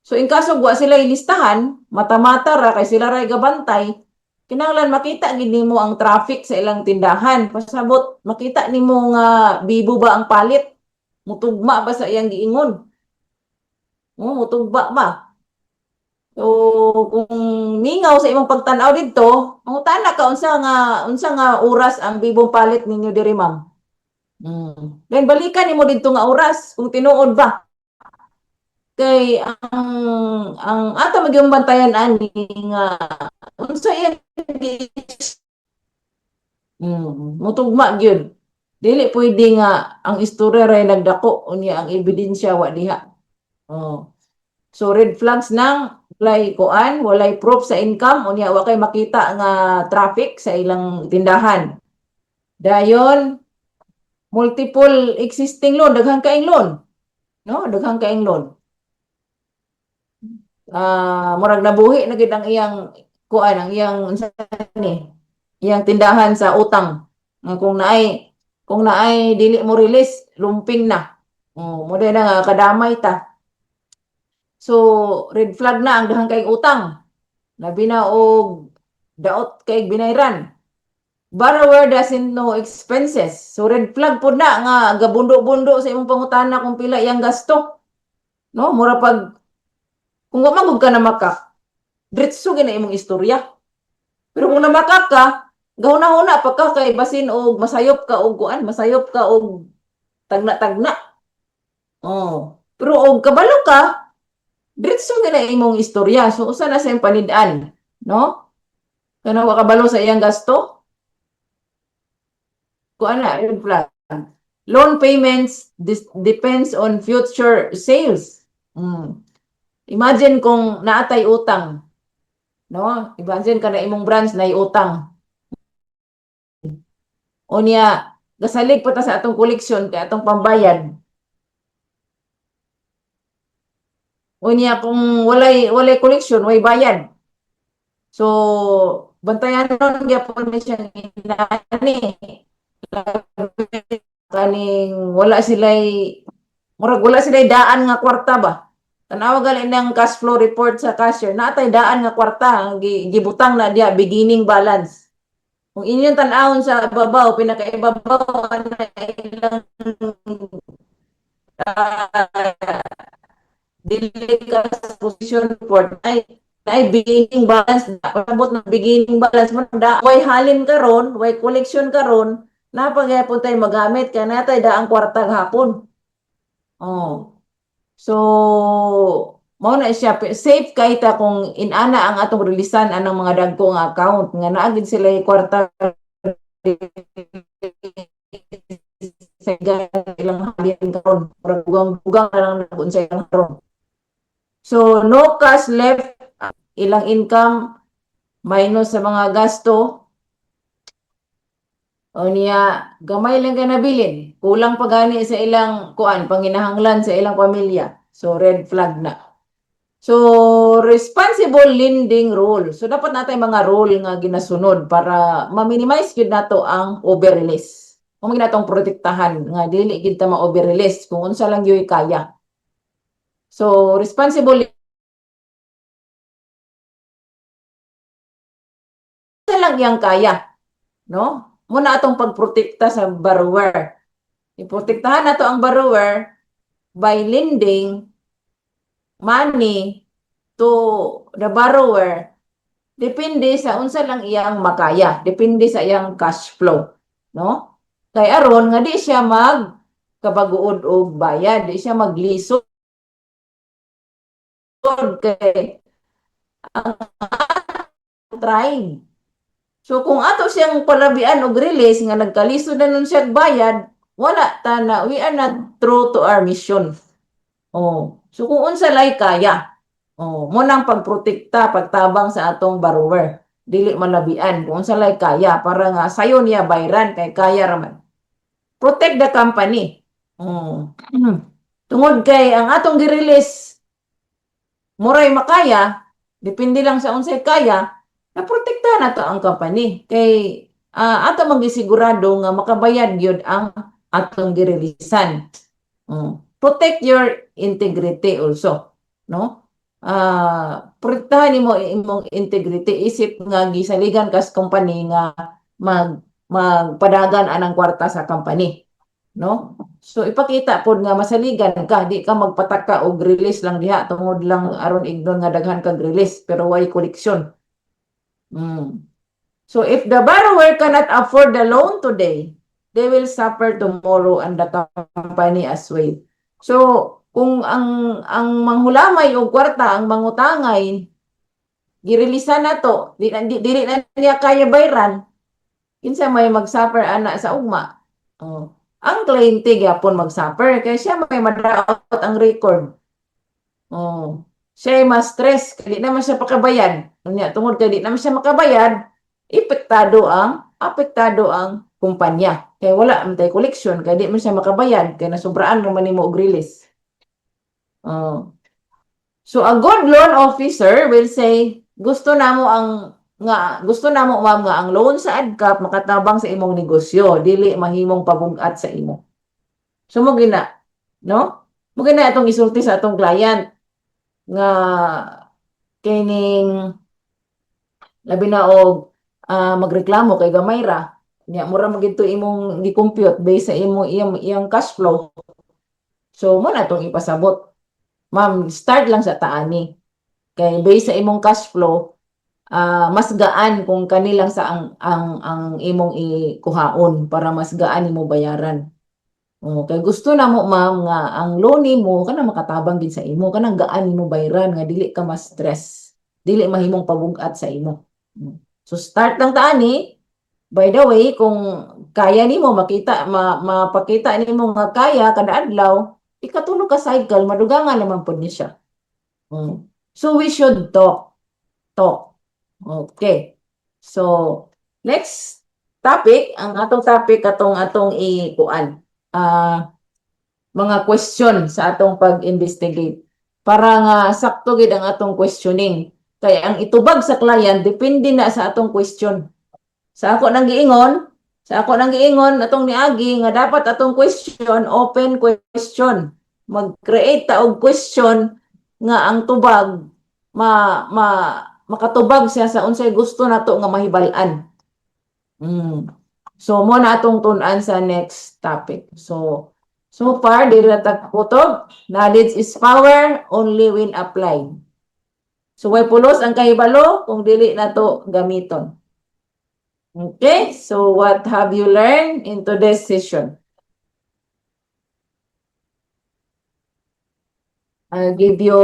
So in kaso wa sila ilistahan, mata-mata ra kay sila ray gabantay, kinahanglan makita gid nimo ang traffic sa ilang tindahan. Pasabot makita nimo nga bibo ba ang palit, mutugma ba sa iyang giingon. Mutugba ba? So kung mingaw sa imong pagtan-aw didto, mangutana ka unsa nga oras ang bibong palit ninyo diri ma'am. Then balikan nimo didto nga oras kung tinuod ba. Kay ang ato magyung bantayan ani nga unsa yan mutugma gyud. Dili pwede nga ang istorya ray nagdako unya ang ebidensya wa diha. So red flags nang walay proof sa income unya wa kay makita nga traffic sa ilang tindahan. Dayon multiple existing loan, daghang kaing loan. No, daghang kaing loan. Murag nabuhi na gid ang iyang ang iyang unsa ni iyang tindahan sa utang. Kung naay dili mo release, lumping na. Mo na nga kadamay ta. So red flag na ang daghang kay utang. Labi na og daot kay binayran. Borrower doesn't know expenses. So red flag pud na nga gabundo-bundo sa imong pangutana kung pila iyang gasto. No, mura pag kung wa man ka na makak, diretso gyud na imong istorya. Pero kung namakak ka, gahuna-huna pa ka kay basin og masayop ka og tagna-tagna. Pero og kabalo ka, diretso gyud na imong istorya. So usa na sa iyang panid-an, no? Kana wa kabalo sa iyang gasto. Kuan na red flag. Loan payments depends on future sales. Imagine kung naatay utang, no? Imagine ka na imong branch na utang. Unya, gasalig pa ta sa atong koleksyon kay atong pambayad. Unya kung walay koleksyon, way bayad. So, bantayan nun gyapon ni siya inani. Kaning wala sila'y daan nga kwarta ba? Tanawa gali ng cash flow report sa cashier, natay daan nga kwarta, gibutang na diya, beginning balance. Kung inyong tanawon sa babaw, pinakaibabaw na ilang dili ka sa position report, ay beginning balance, abot ng beginning balance mo, way halin karon, way collection karon, napagayapon tayo magamit, kaya natay daang kwarta hapon. So, mao na siya safe kay ta kung inana ang atong releasan anang mga dagko nga account nga naa gid sila kwarta sa ilang halin karon bugang na lang nagun sa ilang karon. So, no cash left, ilang income minus sa mga gasto. O niya, gamay lang ka nabilin. Kulang pa gani sa ilang panginahanglan sa ilang pamilya. So, red flag na. So, responsible lending rule. So, dapat natin mga rule nga ginasunod para ma-minimize yun nato ang over-release. Kung ginatong protektahan nga dili gid ta ma-over-release kung unsa lang yoy kaya. So, responsible unsa lang yang kaya, no? Muna atong pagprotekta sa borrower. Iprotektahan nato ang borrower by lending money to the borrower. Depende sa unsa lang iyang makaya, depende sa iyang cash flow, no? Kay aron nga di siya kabaguod og bayad, di siya maglisod kay ang trying. So kung ato siyang palabian og release nga nagkalisod na nun siya bayad, wala ta na, we are not true to our mission. So kung unsa lay kaya, mo nang pagprotekta, pagtabang sa atong borrower, dili malabian kung unsa lay kaya para nga sayo niya bayran kay kaya raman. Protect the company. Tungod kay ang atong gi-release muray makaya, depende lang sa unsay kaya, naprotektahan nato ang company kay ato magisigurado nga makabayad gyud ang atong gireleasean. protect your integrity also, no? Protektahan nimo imong integrity, isip nga gisaligan kas company nga magpadagan anang kwarta sa company, no? So ipakita pod nga masaligan ka, di ka magpataka og release lang diha tungod lang aron ignon nga daghan kag release pero way koleksyon. So if the borrower cannot afford the loan today, they will suffer tomorrow and the company as well. So kung ang manghulamay og kwarta, ang mangutangay, girilisan na to, dili na niya kaya bayran, kinsa may mag-suffer ana sa ugma. Ang kliyente gyapon mag-suffer kay siya may madaot ang record. Siya ay ma-stress, kaya di naman siya pakabayad. Tungod kay di naman siya makabayad, apektado ang kumpanya. Kaya wala man tay koleksyon, kaya di man siya makabayad, kaya nasubraan naman nimo og release. So a good loan officer will say, gusto namo ma'am nga ang loan sa ADCAP makatabang sa imong negosyo, dili mahimong pabugat sa imo. So mo gina, no? Mo gina atong isulti sa atong client nga kining labi na og magreklamo kay gamay ra. Nya mura magidto imong gi-compute based sa iyang cash flow. So mo na tong ipasabot. Ma'am, start lang sa taani. Kay based sa imong cash flow, mas gaan kung kanilang sa ang imong ikuhaon para mas gaan nimo bayaran. Kay gusto na mo ma'am nga ang loan nimo kana makatabang din sa imo, kanang gaan nimo bayaran nga dili ka mas stress, dili mahimong pabugat sa imo. So start lang taani. By the way, kung kaya nimo mapakita nimo nga kaya kada adlaw, ikatulog ka cycle, madugangan naman pod ni siya. So we should talk. Okay. So next topic, ang atong topic atong ikuan. Mga question sa atong pag-investigate para nga sakto gid ang atong questioning. Kay ang itubag sa client depende na sa atong question. Sa ako nang giingon atong niagi nga dapat atong question open question. Mag-create ta og question nga ang tubag makatubag siya sa unsay gusto nato nga mahibal-an. So mo na atong tun-an sa next topic. So far diri ta kutob, knowledge is power only when applied. So way pulos ang kahibalo kung dili nato gamiton. Okay, so what have you learned in today's session? I'll give you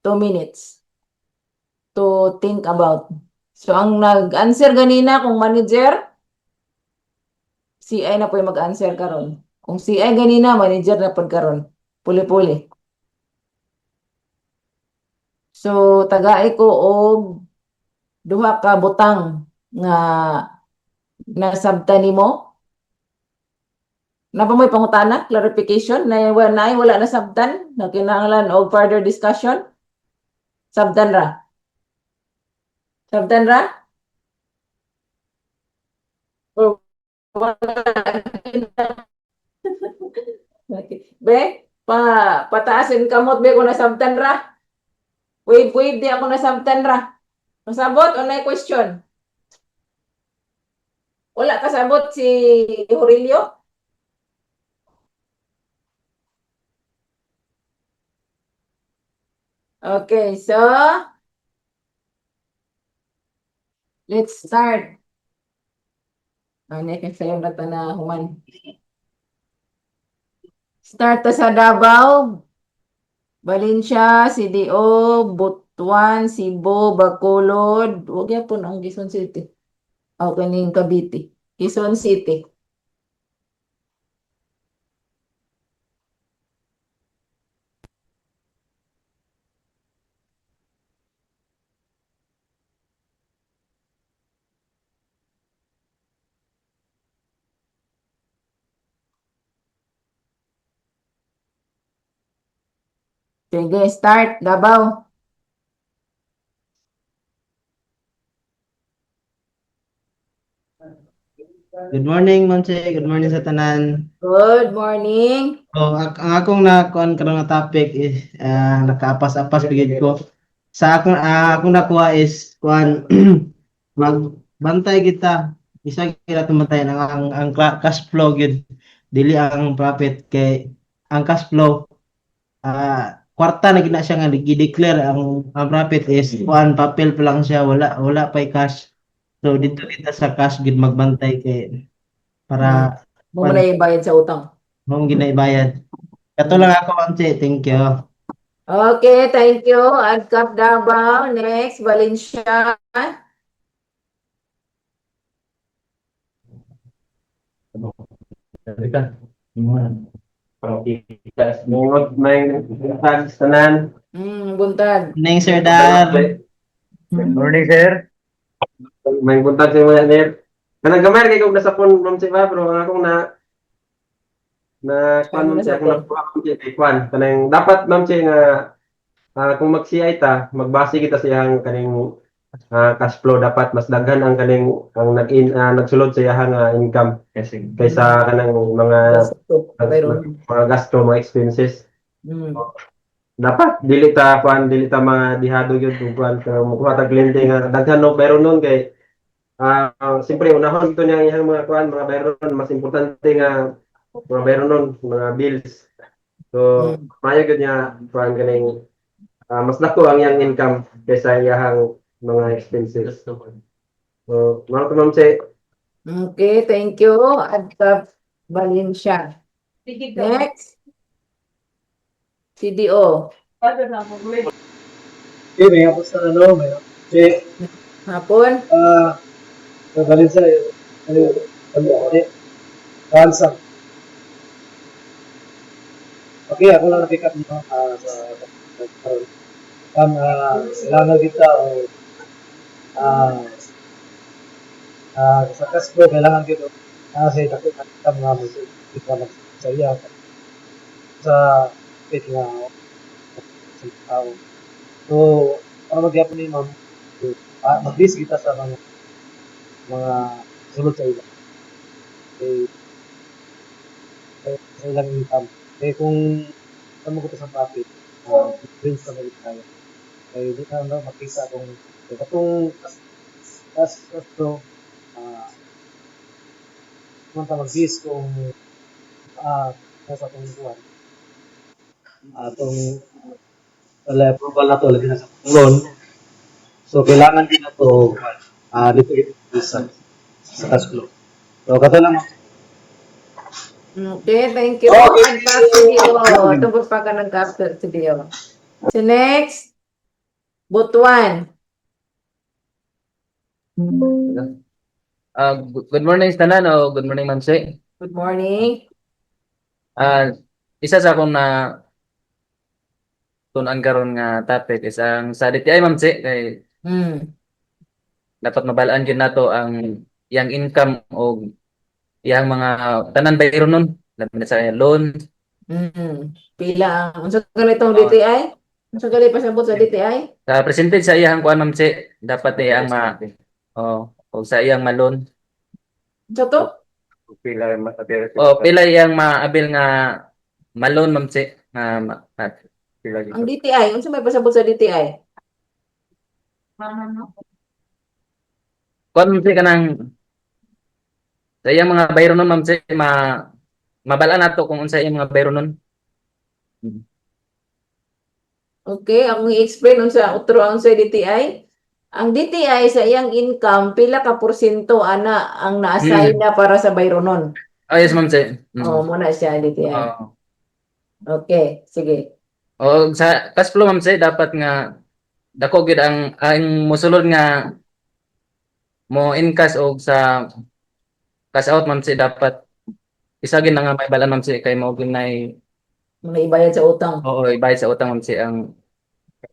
2 minutes to think about. So ang nag-answer ganina kung manager, CI na po yung mag-answer karon. Kung CI ganina, manager na po karon. Puli-puli. So tagaay ko og duha ka butang nga nasabta nimo. Napamoy pangutana, clarification na wala na sabtan na kinahanglan og further discussion. Sabtan ra. Or Be, pataasin kamot be kung nasabtan ra. Wave di ako nasabtan ra. Masabot o na question? Wala kasabot si Aurelio? Okay, so let's start. Ano kay sayo na na human. Start ta sa Davao, Valencia, CDO, Butuan, Cebu, Bacolod, wag yapon ang Quezon City. O kaning Cavite. Quezon City. Sige, start, Davao. Good morning, Ma'am Che. Good morning sa tanan. Good morning. Ang akong nakuan karon nga topic is nakaapas-apas bigid ko. Sa akong nakuha is kuan magbantay kita. Isa kita tumantayan ang cash flow gyud dili ang profit kay ang cash flow kwarta na gina siya nga gi-declare ang profit is kuan papel pa lang siya wala pay cash. So dito kita sa cash gid magbantay kay para Mo na ibayad sa utang. mong ginaibayad. Kato lang ako, Ma'am Che. Thank you. Okay, thank you. Adcap Davao. Next, Valencia. Mungod may tanan. Buntag. Morning, Sir Dar. Morning, sir. May buntag sa mga nir. Kanang gamay kay kog nasa phone Ma'am Che ba pero ang akong na kwan Ma'am Che, akong nakuha Ma'am Che kay kwan. Kanang dapat Ma'am Che nga kung mag-CI ta, magbase kita sa iyang kaning cash flow dapat mas daghan ang kaning ang nagsulod sa iyang income kaysa kanang Gasto. Mayroon. mga gasto, mga expenses. Mm. Dapat dili ta madihado gyud kung kuan ka mukuha tag lending nga daghan no pero nun kay siyempre unahon ito niya iyang mga kuan mga bayron mas importante nga mga bayron nun mga bills. So maayo gyud niya kuan kaning mas dako ang iyang income kaysa iyang mga expenses. So Ma'am Che. Okay, thank you. Adcap Valencia. Next. CDO. Okay, may hapos na may Che, Hapon. galing sa, Ransom. Okay, ako lang na-pick up nyo, kailangan kita, sa cash flow, kailangan kita, sa kita mga kita magsaya, sa pit nga, sa tao. So, para magyapon ni ma'am, mag-list kita sa mga sulod sa iba. Okay, sa ilang income. Kaya kung ano ko sa profit, brings ka malit tayo. Kaya di ka makita kung itong cash flow, kung mag-list kung nasa itong buwan. Itong approval na to, lagi na sa loan. So, kailangan din na to dito sa cash flow. So, kato lang. Okay, thank you. Adcap CDO. Tungkol pa ka ng capture CDO. So next, Butuan. Good morning sa tanan o good morning, Ma'am Che. Good morning. Isa sa akong na tunan karon nga topic is ang sa DTI, Ma'am Che, kay dapat mabalaan gyud nato ang iyang income o iyang mga tanan bayron nun labi na sa loan. Pila ang unsa ganitong DTI? Unsa gali pasabot sa DTI? Sa percentage sa iyang kuan, Ma'am Che, dapat iyang o sa iyang malon. Unsa to? Pila iyang maabil nga malon, Ma'am Che, nga pila Ang DTI, unsa may pasabot sa DTI? kuan, Ma'am Che, kanang sa iyang mga bayron nun, Ma'am Che, mabalaan nato kung unsa iyang mga bayron nun. Okay, akong i-explain unsa unsa DTI. Ang DTI sa iyang income pila ka porsyento ana ang na-assign na para sa bayronon. Yes, Ma'am Che. Oh, muna siya DTI. Oo. Okay, sige. O sa cash flow, Ma'am Che, dapat nga dako gid ang mosulod nga mo in cash o sa cash out, Ma'am Che, dapat isa gid na nga may balaan, Ma'am Che, kay mo ginay Mga ibayad sa utang. oo ibayad sa utang, Ma'am Che. Ang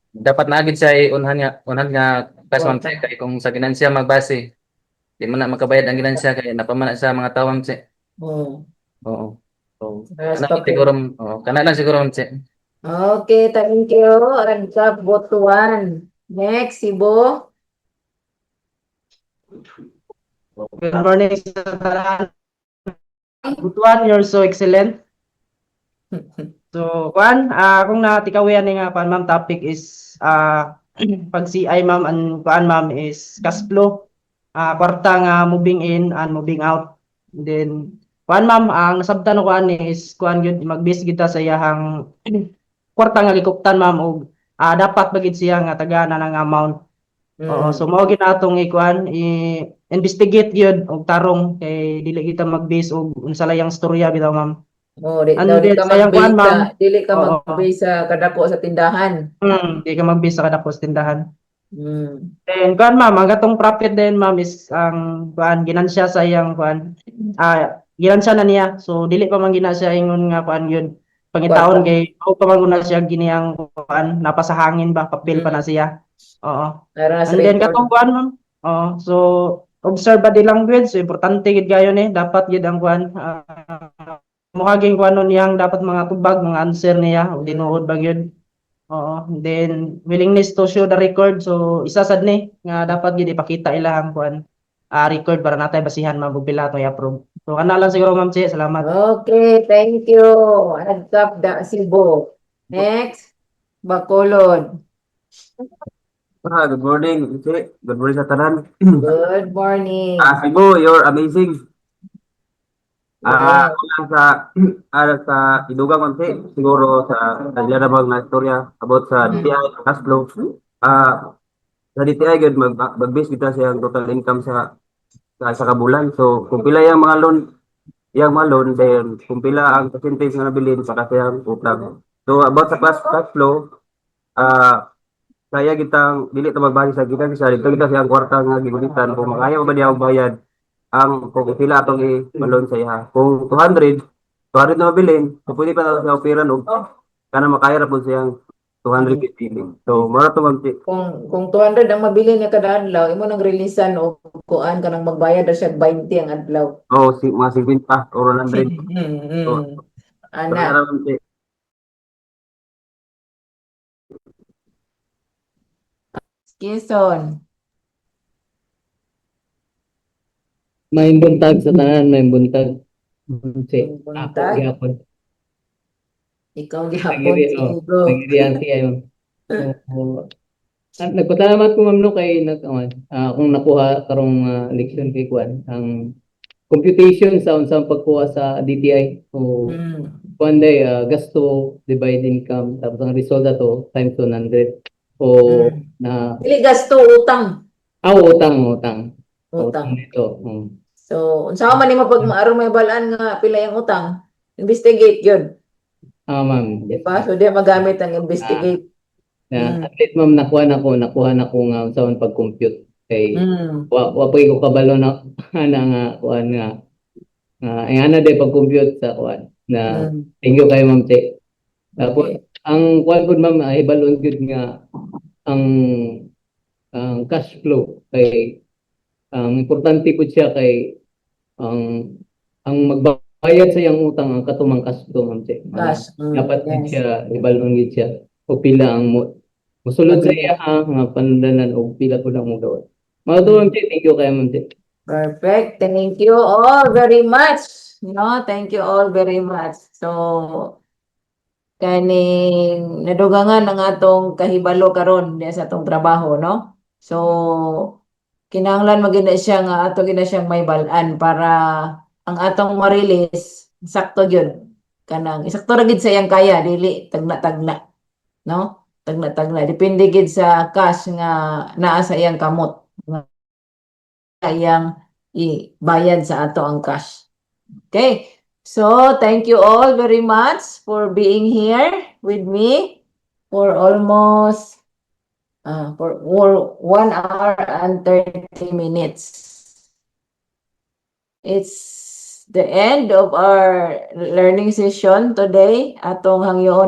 dapat na gid siya unhan nga cash, Ma'am Che, kay kung sa ginansya magbase di man na makabayad ang ginansya kay napamana sa mga tawo, Ma'am Che. Oh. Oo. So, Stop kana lang siguro, Ma'am Che. Okay, thank you. Adcap Butuan. Next, Cebu. Good morning sa tanan. Good one, you're so excellent. So, kung natikawian ni nga ma'am, topic is pag CI ma'am, and ma'am is cash flow. Kwarta nga moving in and moving out. Then ma'am, ang nasabtan ko is yun magbase kita sa iyahang kwarta nga gikuptan ma'am og dapat bagid siya nga tagana ng amount. Oo, so mao gid natong i-investigate gyud og tarong kay dili kita mag-base og unsa layang storya bitaw ma'am. Oh, di, And daw di then ka sayang kuan ma'am. dili ka Oo. mag-base sa kadako sa tindahan. Di ka mag-base sa kada post tindahan. Mm. Then ma'am, ang gatong profit din ma'am is ang ginansya sa iyang ginansya na niya. So dili pa man gina siya ingon nga yun. Pangitaon kay ako pa man guna siya giniyang napasa hangin ba papel pa na siya. Oo. Para sa And then record. katong ma'am. Oo. So observe body language, so importante gid gayon dapat gid ang muhaging niyang dapat mga tubag, mga answer niya o tinuod ba yun. Oo. Then willingness to show the record, so isa sad ni nga dapat gid ipakita ilahang record para natay basihan mabugpila to i-approve. So kana lang siguro ma'am Che, salamat. Okay, thank you. Adkap da Cebu. Next, Bacolod. Good morning, Che. Good morning sa tanan. Good morning. Cebu, you're amazing. Yes. Sa Idugang Manse, siguro sa naglalabang na istorya about sa DTI cash flow. Sa DTI gud mag-base kita sa ang total income sa kabulan. So kung pila yung mga loan, then kung pila ang percentage nga nabilin para sa yung utang. So about sa cash flow, kaya kitang dili ta magbase sa kita dito kita sa kwarta nga gigulitan kung makaya ba diya og bayad ang kung pila atong i-loan sa iya. Kung 200 na mabilin, so pwede pa na siya operan og kana makaya ra pud siyang 250. So mura to ma'am. Kung 200 ang mabili niya kada adlaw, imo nang releasean o kuan ka nang magbayad na siya 20 ang adlaw. Oh, mga 50 or 100. So, Ana. Quezon. May buntag sa tanan, may buntag. Si Buntag? gyapon. Ikaw gihapon siguro. Nagiriyan siya. Nagpasalamat ko ma'am no kay kung nakuha karong leksyon kay Kwan ang computation sa unsang pagkuha sa DTI o one day gasto divide income tapos ang result ato times 100 o na Dili gasto utang. utang nito. So, unsa man nimo pag maaro may balaan nga pila yung utang? Investigate yun. Ma'am. Diba? So, di magamit ang investigate. At least ma'am nakuha na ko nga sa pag-compute kay wa ko kabalo na nga kuan nga ana de pag-compute sa kuan na thank you kay ma'am Che. Tapos ang kuan pud ma'am ibalon gyud nga ang cash flow kay ang importante pud siya kay ang magbayad sa iyang utang ang katumang cash flow ma'am Che. Dapat gid siya ibalon gid siya o pila ang musulod sa iya nga pandanan o pila po lang mo gawin. Mga to ma'am Che, thank you kay ma'am Che. Perfect. Thank you all very much. No, thank you all very much. So, kaning nadugangan ang atong kahibalo karon diya sa atong trabaho, no? So, kinahanglan magina siya nga ato gina siyang may balaan para ang atong ma-release sakto gyud kanang isakto ra gid sa iyang kaya dili tagna-tagna, no? Tagna-tagna depende gid sa cash nga naa sa iyang kamot nga iyang ibayad sa ato ang cash. Okay. So, thank you all very much for being here with me for almost for 1 hour and 30 minutes. It's the end of our learning session today. Atong hangyoon